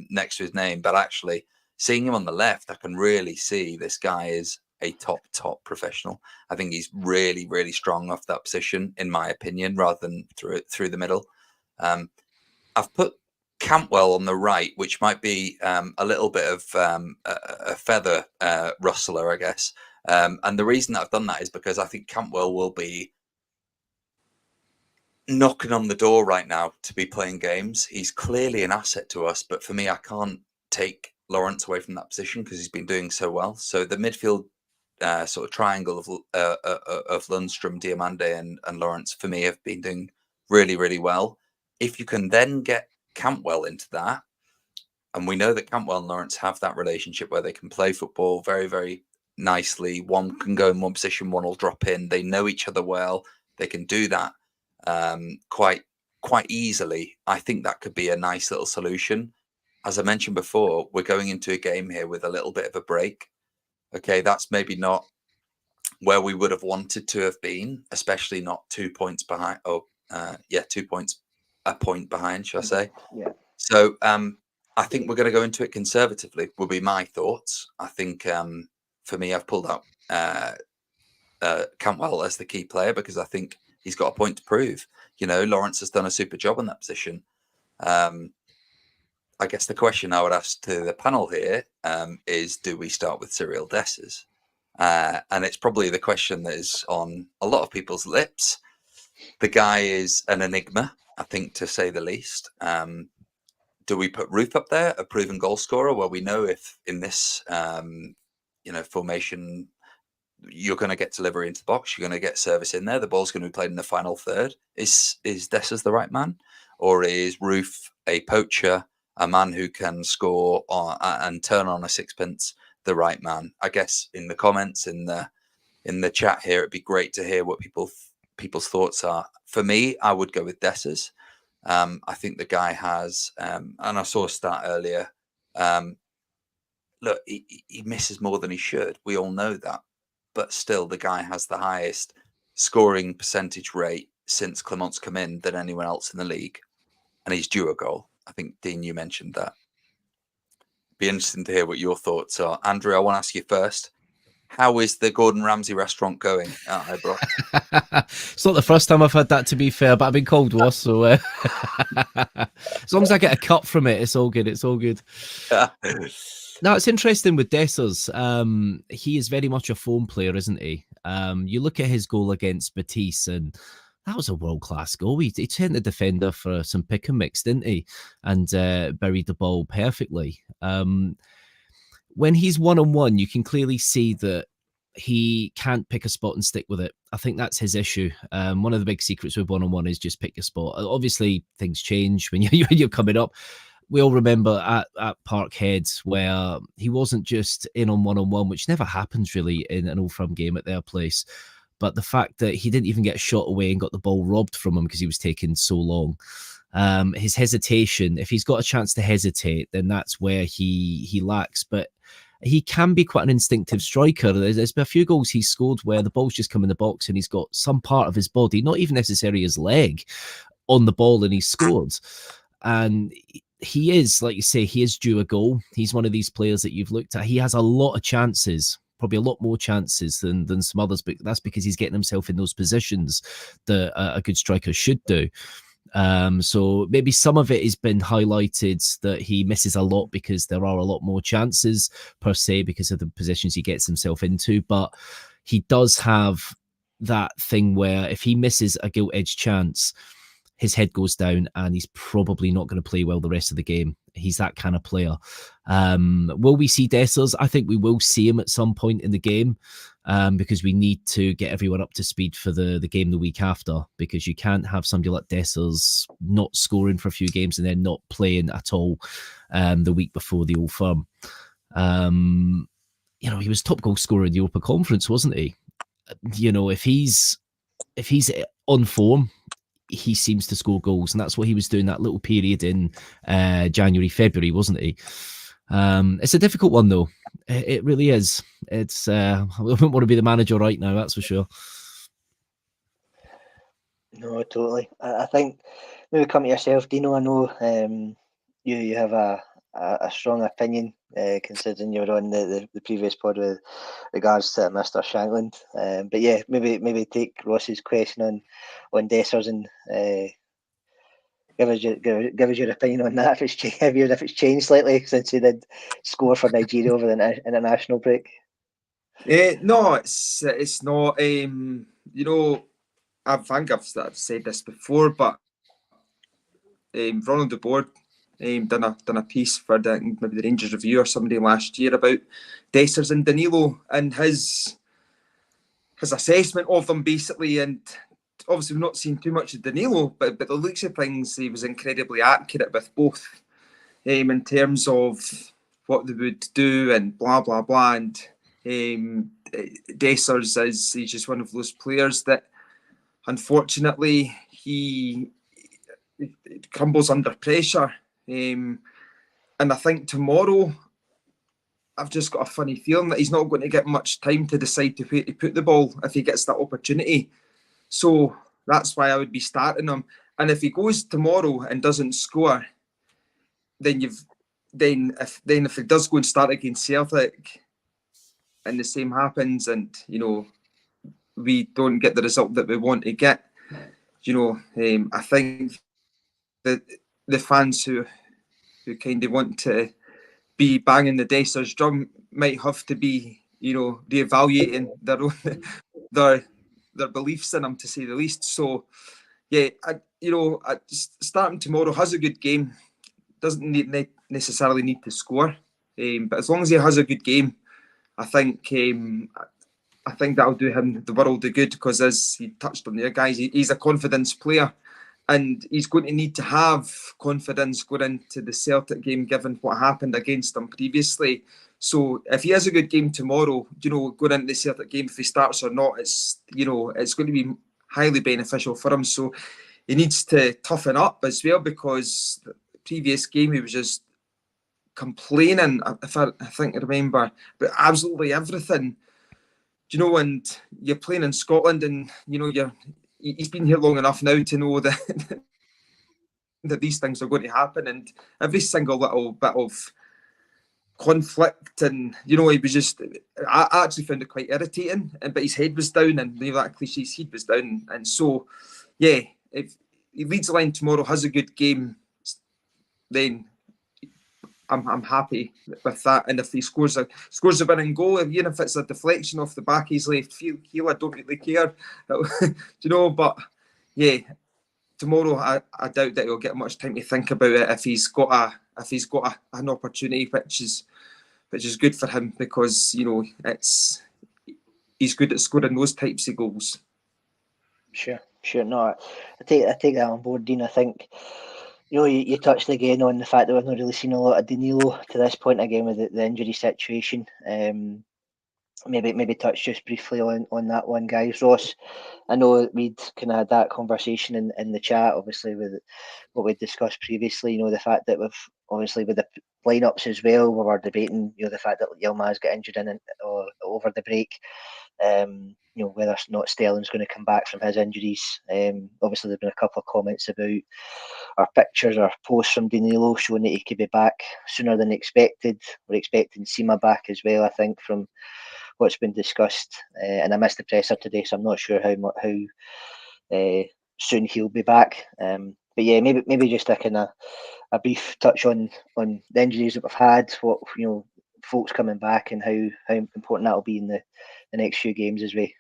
next to his name. But actually, seeing him on the left, I can really see this guy is a top professional. I think he's really, really strong off that position, in my opinion, rather than through the middle. I've put Cantwell on the right, which might be a little bit of a feather rustler, I guess. And the reason that I've done that is because I think Cantwell will be knocking on the door right now to be playing games. He's clearly an asset to us, but for me, I can't take Lawrence away from that position because he's been doing so well. So the midfield sort of triangle of Lundstrom, Diamande, and Lawrence for me have been doing really, really well. If you can then get Cantwell into that, and we know that Cantwell and Lawrence have that relationship where they can play football very, very nicely. One can go in one position, one will drop in. They know each other well. They can do that quite easily. I think that could be a nice little solution. As I mentioned before, we're going into a game here with a little bit of a break. Okay, that's maybe not where we would have wanted to have been, especially not 2 points behind. 2 points, a point behind, should I say? Yeah. So I think we're going to go into it conservatively, will be my thoughts. I think for me, I've pulled out Cantwell as the key player because I think he's got a point to prove. Lawrence has done a super job in that position. I guess the question I would ask to the panel here is, do we start with Cyril Dessers? And it's probably the question that is on a lot of people's lips. The guy is an enigma, I think, to say the least. Do we put Roof up there, a proven goal scorer? Well, we know if in this, formation, you're going to get delivery into the box, you're going to get service in there, the ball's going to be played in the final third. Is Dessers the right man? Or is Roof a poacher, a man who can score and turn on a sixpence, the right man? I guess in the comments, in the chat here, it'd be great to hear what people's thoughts are. For me, I would go with Dessers. I think the guy has, and I saw a stat earlier. Look, he misses more than he should. We all know that, but still, the guy has the highest scoring percentage rate since Clement's come in than anyone else in the league, and he's due a goal. I think, Dean, you mentioned that. Be interesting to hear what your thoughts are. Andrew, I want to ask you first. How is the Gordon Ramsay restaurant going at Ibrox? It's not the first time I've had that, to be fair, but I've been cold worse, so as long as I get a cut from it, it's all good. It's all good. Now, it's interesting with Dessers. He is very much a form player, isn't he? You look at his goal against Betis, and that was a world-class goal. He turned the defender for some pick and mix, didn't he? And buried the ball perfectly. When he's one-on-one, you can clearly see that he can't pick a spot and stick with it. I think that's his issue. One of the big secrets with one-on-one is just pick your spot. Obviously, things change when you're coming up. We all remember at Parkhead where he wasn't just in on one-on-one, which never happens really in an Old Firm game at their place. But the fact that he didn't even get shot away and got the ball robbed from him because he was taking so long. His hesitation, if he's got a chance to hesitate, then that's where he lacks. But he can be quite an instinctive striker. There's been a few goals he's scored where the ball's just come in the box and he's got some part of his body, not even necessarily his leg, on the ball, and he's scored. And he is, like you say, he is due a goal. He's one of these players that you've looked at. He has a lot of chances, probably a lot more chances than some others, but that's because he's getting himself in those positions that a good striker should do. So maybe some of it has been highlighted that he misses a lot because there are a lot more chances per se because of the positions he gets himself into. But he does have that thing where if he misses a gilt-edged chance, his head goes down and he's probably not going to play well the rest of the game. He's that kind of player. Will we see Dessers? I think we will see him at some point in the game because we need to get everyone up to speed for the game the week after, because you can't have somebody like Dessers not scoring for a few games and then not playing at all the week before the Old Firm. He was top goal scorer in the Europa Conference, wasn't he? If he's on form, he seems to score goals, and that's what he was doing that little period in January, February, wasn't he? It's a difficult one, though. It really is. It's I wouldn't want to be the manager right now, that's for sure. No, totally. I think maybe come to yourself, Dino. I know you have a strong opinion considering you were on the previous pod with regards to Mr. Shankland. But yeah, maybe take Ross's question on Dessers and give us your opinion on that. If it's changed slightly since he did score for Nigeria over the international break. No, it's not. I think I've said this before, but Ronald de Boer done a piece for maybe the Rangers Review or somebody last year about Dessers and Danilo and his assessment of them, basically. And obviously we've not seen too much of Danilo, but the looks of things, he was incredibly accurate with both, in terms of what they would do and blah blah blah. And Dessers he's just one of those players that unfortunately he crumbles under pressure. And I think tomorrow, I've just got a funny feeling that he's not going to get much time to decide where to put the ball if he gets that opportunity. So that's why I would be starting him. And if he goes tomorrow and doesn't score, then if he does go and start against Celtic, and the same happens, and we don't get the result that we want to get, I think that the fans who kind of want to be banging the Dessers drum might have to be, reevaluating their beliefs in him, to say the least. So, yeah, starting tomorrow, has a good game, doesn't necessarily need to score, but as long as he has a good game, I think that'll do him the world of good, because as he touched on there, guys, he's a confidence player. And he's going to need to have confidence going into the Celtic game, given what happened against them previously. So if he has a good game tomorrow, going into the Celtic game, if he starts or not, it's going to be highly beneficial for him. So he needs to toughen up as well, because the previous game he was just complaining, if I think I remember, but absolutely everything. And you're playing in Scotland, and he's been here long enough now to know that these things are going to happen, and every single little bit of conflict, and he was just, I actually found it quite irritating, but his head was down, and that cliche, his head was down. And so, yeah, if he leads the line tomorrow, has a good game, then I'm happy with that. And if he scores a winning goal, even if it's a deflection off the back of his left heel, I don't really care. But yeah, tomorrow I doubt that he'll get much time to think about it if he's got an opportunity, which is good for him, because he's good at scoring those types of goals. Sure. No, I take that on board, Dean. I think you touched again on the fact that we've not really seen a lot of Danilo to this point, again with the injury situation. Maybe touch just briefly on that one, guys. Ross, I know we'd kind of had that conversation in the chat, obviously, with what we discussed previously. The fact that we've obviously with the lineups as well, we were debating the fact that Yilmaz got injured over the break. Whether or not Sterling's going to come back from his injuries. Obviously, there's been a couple of comments about our pictures or posts from Danilo showing that he could be back sooner than expected. We're expecting Sima back as well, I think, from what's been discussed. And I missed the presser today, so I'm not sure how soon he'll be back. But yeah, maybe just a brief touch on the injuries that we've had, what folks coming back, and how important that'll be in the next few games as we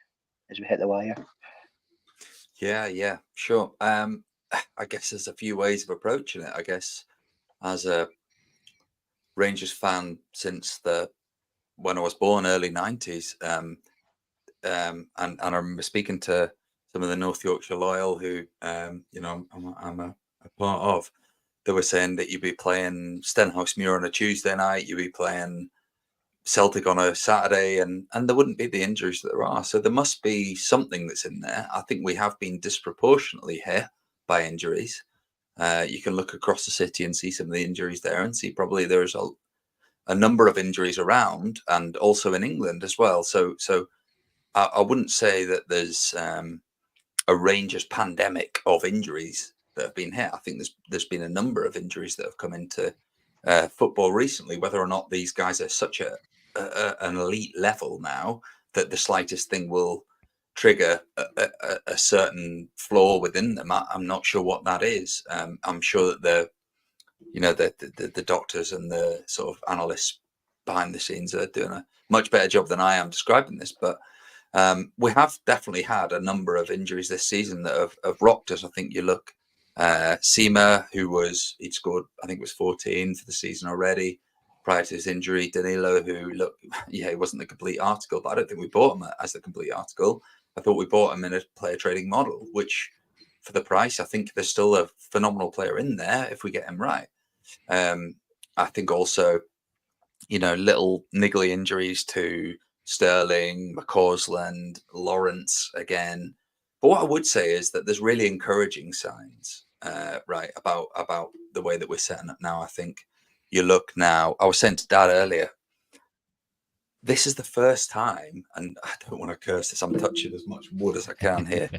hit the wire. Yeah, sure. I guess there's a few ways of approaching it. I guess as a Rangers fan since when I was born, early 90s, and I remember speaking to some of the North Yorkshire loyal who I'm a part of. They were saying that you'd be playing Stenhousemuir on a Tuesday night, you'd be playing Celtic on a Saturday, and there wouldn't be the injuries that there are. So there must be something that's in there. I think we have been disproportionately hit by injuries. You can look across the city and see some of the injuries there, and see probably there's a number of injuries around, and also in England as well. So I wouldn't say that there's a Rangers pandemic of injuries that have been hit. I think there's been a number of injuries that have come into football recently. Whether or not these guys are such an elite level now that the slightest thing will trigger a certain flaw within them, I'm not sure what that is. I'm sure that the doctors and the sort of analysts behind the scenes are doing a much better job than I am describing this, but we have definitely had a number of injuries this season that have rocked us. I think you look Seema, he'd scored, I think it was 14 for the season already prior to his injury. Danilo, who he wasn't the complete article, but I don't think we bought him as the complete article. I thought we bought him in a player trading model, which for the price, I think there's still a phenomenal player in there if we get him right. I think also, little niggly injuries to Sterling, McCausland, Lawrence again. But what I would say is that there's really encouraging signs, right, about the way that we're setting up now. I think you look now, I was saying to Dad earlier, this is the first time, and I don't want to curse this, I'm touching as much wood as I can here,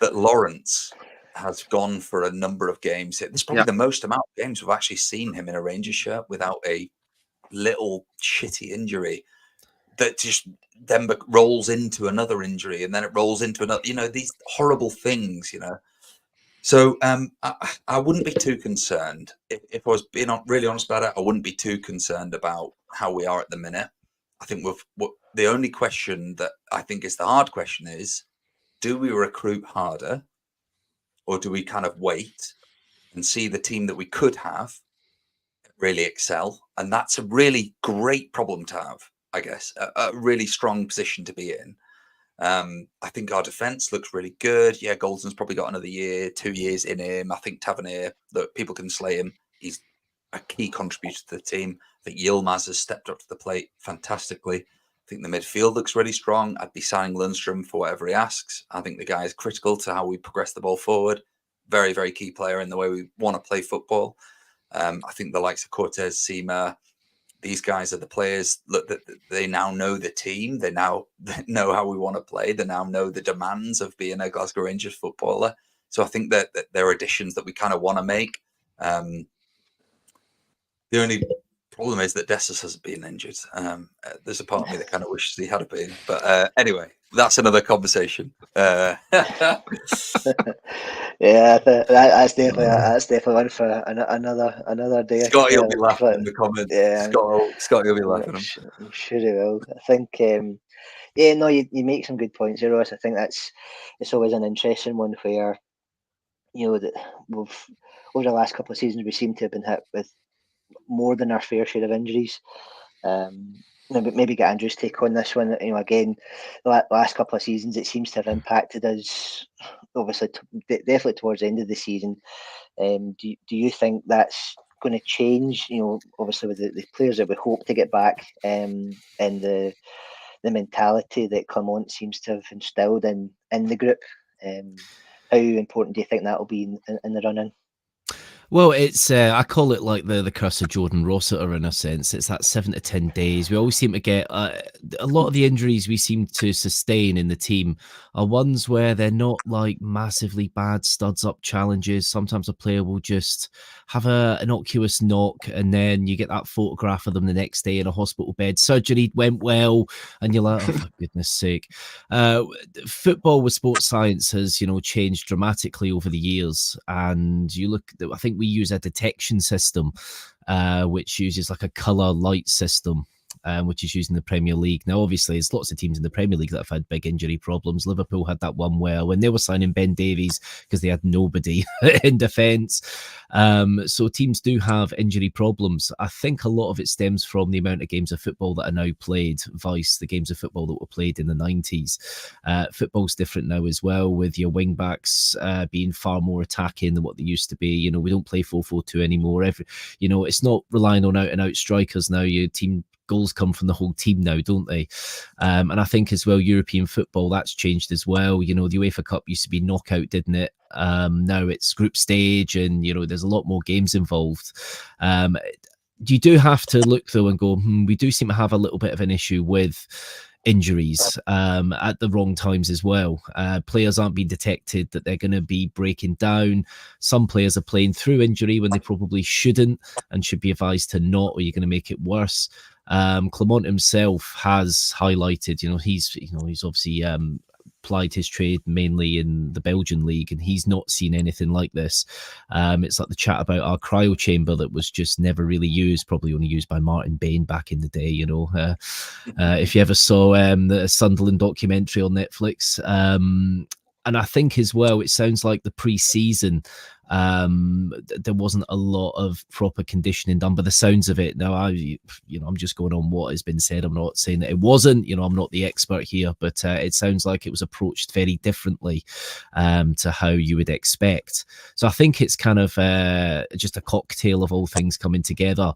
that Lawrence has gone for a number of games. It's probably the most amount of games we've actually seen him in a Rangers shirt without a little shitty injury that just then rolls into another injury, and then it rolls into another, these horrible things, So I wouldn't be too concerned. If I was being really honest about it, I wouldn't be too concerned about how we are at the minute. I think the only question that I think is the hard question is, do we recruit harder, or do we kind of wait and see the team that we could have really excel? And that's a really great problem to have, I guess, a really strong position to be in. I think our defense looks really good. Yeah, Goldson's probably got another year, 2 years in him. I think Tavernier, look, people can slay him. He's a key contributor to the team. I think Yilmaz has stepped up to the plate fantastically. I think the midfield looks really strong. I'd be signing Lundstrom for whatever he asks. I think the guy is critical to how we progress the ball forward. Very, very key player in the way we want to play football. I think the likes of Cortez, Seema, these guys are the players. Look, that they now know the team. They now know how we want to play. They now know the demands of being a Glasgow Rangers footballer. So I think that there are additions that we kind of want to make. The only problem is that Dessus hasn't been injured. There's a part of me that kind of wishes he had been. But anyway, that's another conversation. Yeah, that's definitely one for another day. Scotty will be laughing in the comments. Yeah, Scotty will be laughing. I'm sure he will. I think, you make some good points here, Ross. I think it's always an interesting one where, that we've over the last couple of seasons we seem to have been hit with more than our fair share of injuries. Maybe get Andrew's take on this one. Again, the last couple of seasons it seems to have impacted us. Obviously, definitely towards the end of the season. Do you think that's going to change? Obviously with the players that we hope to get back, and the mentality that Clement seems to have instilled in the group. How important do you think that will be in the run-in? Well, it's I call it like the curse of Jordan Rossiter in a sense. It's that 7 to 10 days. We always seem to get a lot of the injuries we seem to sustain in the team are ones where they're not like massively bad studs up challenges. Sometimes a player will just have an innocuous knock, and then you get that photograph of them the next day in a hospital bed. Surgery went well, and you're like, oh, for goodness sake. Football with sports science has, changed dramatically over the years. And you look, I think we use a detection system, which uses like a colour light system, which is used in the Premier League. Now, obviously, there's lots of teams in the Premier League that have had big injury problems. Liverpool had that one where when they were signing Ben Davies because they had nobody in defence. So teams do have injury problems. I think a lot of it stems from the amount of games of football that are now played, vice the games of football that were played in the 90s. Football's different now as well, with your wing-backs being far more attacking than what they used to be. We don't play 4-4-2 anymore. It's not relying on out-and-out strikers now. Your team goals come from the whole team now, don't they? And I think as well, European football, that's changed as well. The UEFA Cup used to be knockout, didn't it? Now it's group stage, and there's a lot more games involved. You do have to look though and go, we do seem to have a little bit of an issue with injuries at the wrong times as well. Players aren't being detected that they're going to be breaking down. Some players are playing through injury when they probably shouldn't and should be advised to not, or you're going to make it worse. Clement himself has highlighted, he's obviously plied his trade mainly in the Belgian league, and he's not seen anything like this. It's like the chat about our cryo chamber that was just never really used, probably only used by Martin Bain back in the day. If you ever saw the Sunderland documentary on Netflix, I think as well, it sounds like the pre-season, there wasn't a lot of proper conditioning done by the sounds of it. Now, I'm just going on what has been said. I'm not saying that it wasn't. I'm not the expert here, but it sounds like it was approached very differently to how you would expect. So I think it's kind of just a cocktail of all things coming together.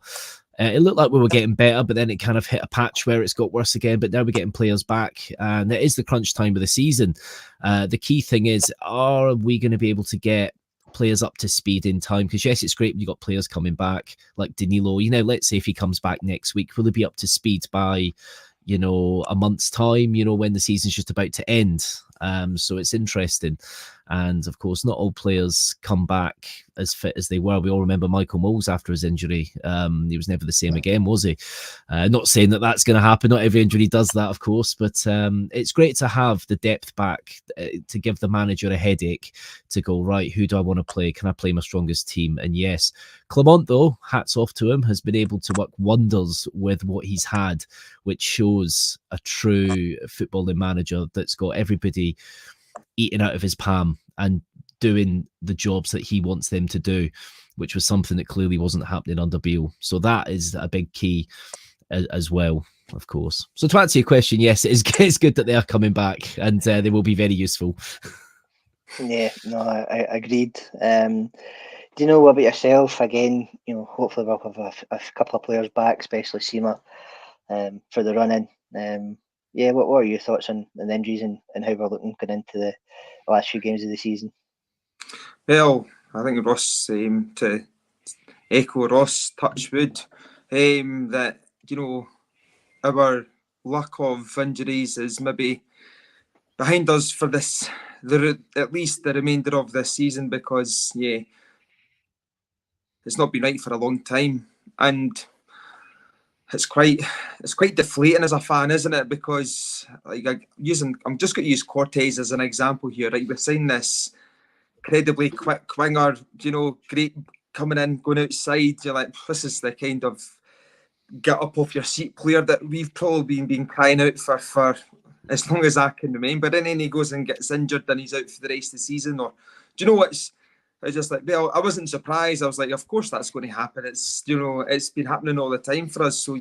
It looked like we were getting better, but then it kind of hit a patch where it's got worse again. But now we're getting players back, and it is the crunch time of the season. The key thing is, are we going to be able to get players up to speed in time? Because yes, it's great when you got players coming back like Danilo. Let's say if he comes back next week, will he be up to speed by a month's time? When the season's just about to end. So it's interesting. And of course, not all players come back as fit as they were. We all remember Michael Moles after his injury. He was never the same again, was he? Not saying that that's going to happen. Not every injury does that, of course. But it's great to have the depth back to give the manager a headache to go, right, who do I want to play? Can I play my strongest team? And yes, Clement, though, hats off to him, has been able to work wonders with what he's had, which shows a true footballing manager that's got everybody eating out of his palm and doing the jobs that he wants them to do, which was something that clearly wasn't happening under Beale. So that is a big key as well, of course. So to answer your question, yes, it's good that they are coming back, and they will be very useful. Yeah, no, I agreed. Do you know what about yourself? Again, hopefully we'll have a couple of players back, especially Sima, for the run-in. Yeah, what are your thoughts on the injuries and how we're looking going into the last few games of the season? Well, I think Ross, to echo Ross, touch wood, that, our luck of injuries is maybe behind us for at least the remainder of this season, because, it's not been right for a long time. And it's quite deflating as a fan, isn't it? Because I'm just going to use Cortez as an example here. Right, we're seeing this incredibly quick winger, great coming in, going outside. You're like, this is the kind of get up off your seat player that we've probably been crying out for as long as I can remember. And then he goes and gets injured and he's out for the rest of the season. Or do you know what's? I just like, well, I wasn't surprised. I was like, of course that's going to happen. It's it's been happening all the time for us. So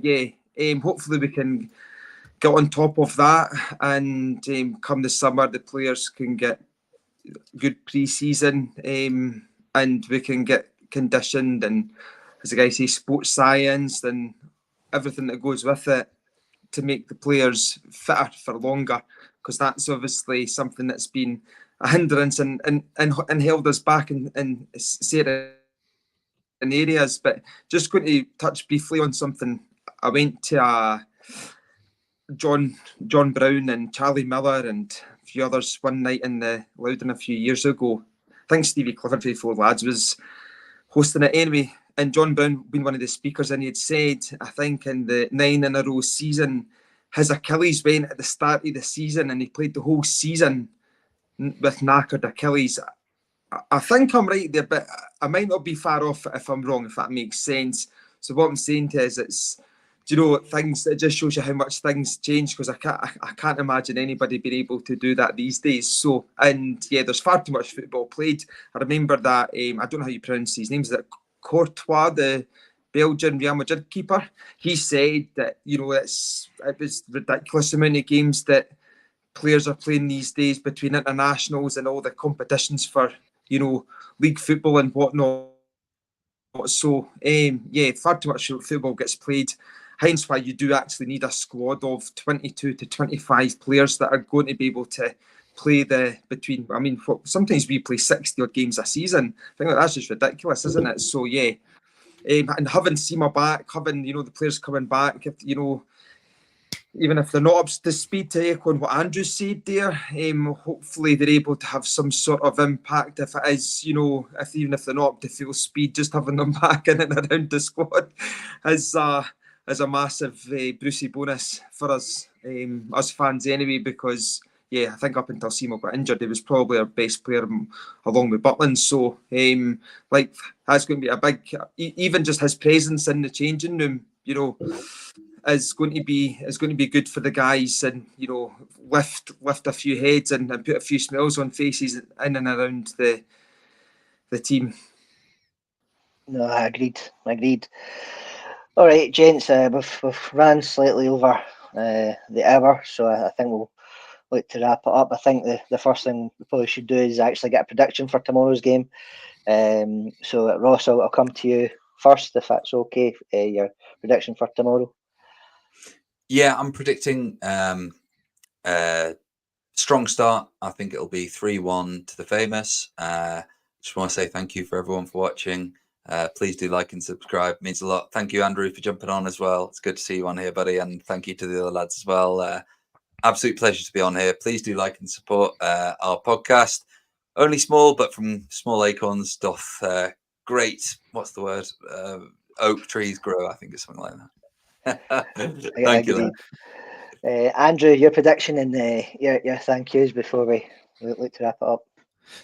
hopefully we can get on top of that, and come the summer the players can get good pre-season, and we can get conditioned, and as the guy says, sports science and everything that goes with it to make the players fitter for longer, because that's obviously something that's been a hindrance and held us back in certain areas. But just going to touch briefly on something. I went to John Brown and Charlie Miller and a few others one night in the Loudon a few years ago. I think Stevie Clifford for the Four Lads was hosting it anyway, and John Brown being one of the speakers, and he had said, I think in the 9 in a row season, his Achilles went at the start of the season and he played the whole season with knackered Achilles. I think I'm right there, but I might not be far off if I'm wrong, if that makes sense. So what I'm saying to is, it's, things, it just shows you how much things change, because I can't imagine anybody being able to do that these days. So, and there's far too much football played. I remember that, I don't know how you pronounce his name, is it Courtois, the Belgian Real Madrid keeper? He said that, it was ridiculous amount of games that players are playing these days between internationals and all the competitions for, league football and whatnot. So, far too much football gets played. Hence why you do actually need a squad of 22 to 25 players that are going to be able to play sometimes we play 60 odd games a season. I think that's just ridiculous, isn't it? So, and having Sima back, having, the players coming back, even if they're not up to speed, to echo on what Andrew said there, hopefully they're able to have some sort of impact. If it is, even if they're not up to full speed, just having them back in and around the squad is a massive Brucey bonus for us fans anyway, because I think up until Seymour got injured, he was probably our best player along with Butland. So that's going to be a big, even just his presence in the changing room, is going to be good for the guys, and lift a few heads and put a few smiles on faces in and around the team. No, I agreed. All right, gents, we've ran slightly over the hour, so I think we'll look to wrap it up. I think the first thing we probably should do is actually get a prediction for tomorrow's game. So Ross, I'll come to you first, if that's okay. Your prediction for tomorrow. Yeah, I'm predicting strong start. I think it'll be 3-1 to the Famous. Just want to say thank you for everyone for watching. Please do like and subscribe. It means a lot. Thank you, Andrew, for jumping on as well. It's good to see you on here, buddy. And thank you to the other lads as well. Absolute pleasure to be on here. Please do like and support our podcast. Only small, but from small acorns doth great, what's the word? Oak trees grow, I think it's something like that. Thank you. Andrew, your prediction and your thank yous before we look to wrap it up.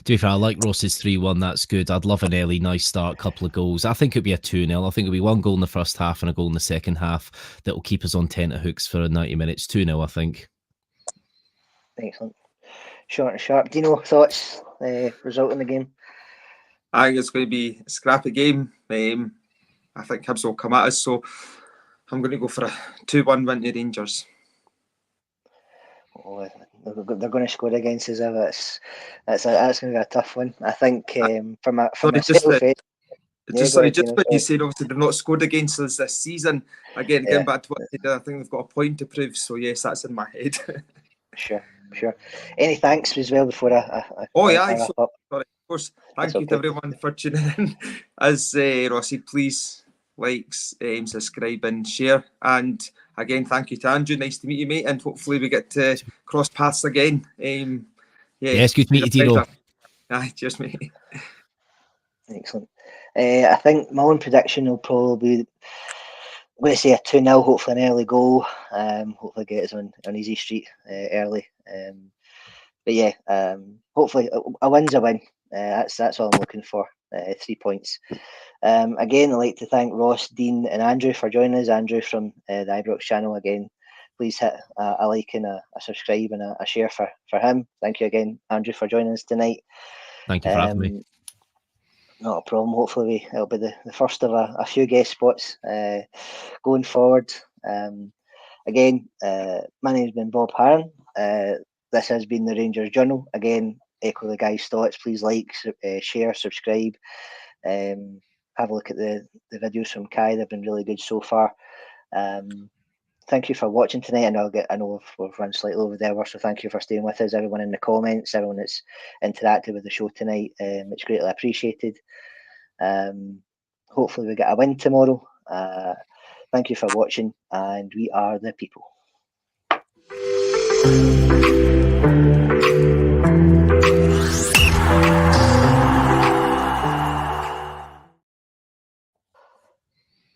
To be fair, I like Ross's 3-1. That's good. I'd love an early, nice start, couple of goals. I think it'd be a 2-0. I think it'll be 1 goal in the first half and a goal in the second half that will keep us on tenterhooks for 90 minutes. 2-0, I think. Excellent. Short and sharp. Dino, thoughts? Result in the game? I think it's going to be a scrappy game. I think Hibs will come at us, so I'm going to go for a 2-1 win to Rangers. Oh, they're going to score against us. That's going to be a tough one. I think for myself. Just when you said obviously they've not scored against us this season. Again, getting back to what I said, I think they've got a point to prove. So yes, that's in my head. Sure. Any thanks as well before I sorry, of course. Thank you to everyone for tuning in. As Ross said, please like, subscribe and share. And again, thank you to Andrew. Nice to meet you, mate. And hopefully we get to cross paths again. Yes, good to meet you, Dino. Cheers, mate. Excellent. I think my own prediction will probably be, I'm going to say a 2-0, hopefully an early goal. Hopefully get us on easy street early. But yeah, hopefully a win's a win. That's all I'm looking for. 3 points. Again, I'd like to thank Ross, Dean and Andrew for joining us. Andrew from the Ibrox channel again. Please hit a like and a subscribe and a share for him. Thank you again, Andrew, for joining us tonight. Thank you for having me. Not a problem. Hopefully it'll be the first of a few guest spots going forward. Again, my name's been Bob Harron. This has been the Rangers Journal. Again, echo the guys' thoughts. Please like, share, subscribe. Have a look at the videos from Kai. They've been really good so far. Thank you for watching tonight. I know we've run slightly over the hour, so thank you for staying with us. Everyone in the comments, everyone that's interacted with the show tonight, it's greatly appreciated. Hopefully we get a win tomorrow. Thank you for watching, and we are the people.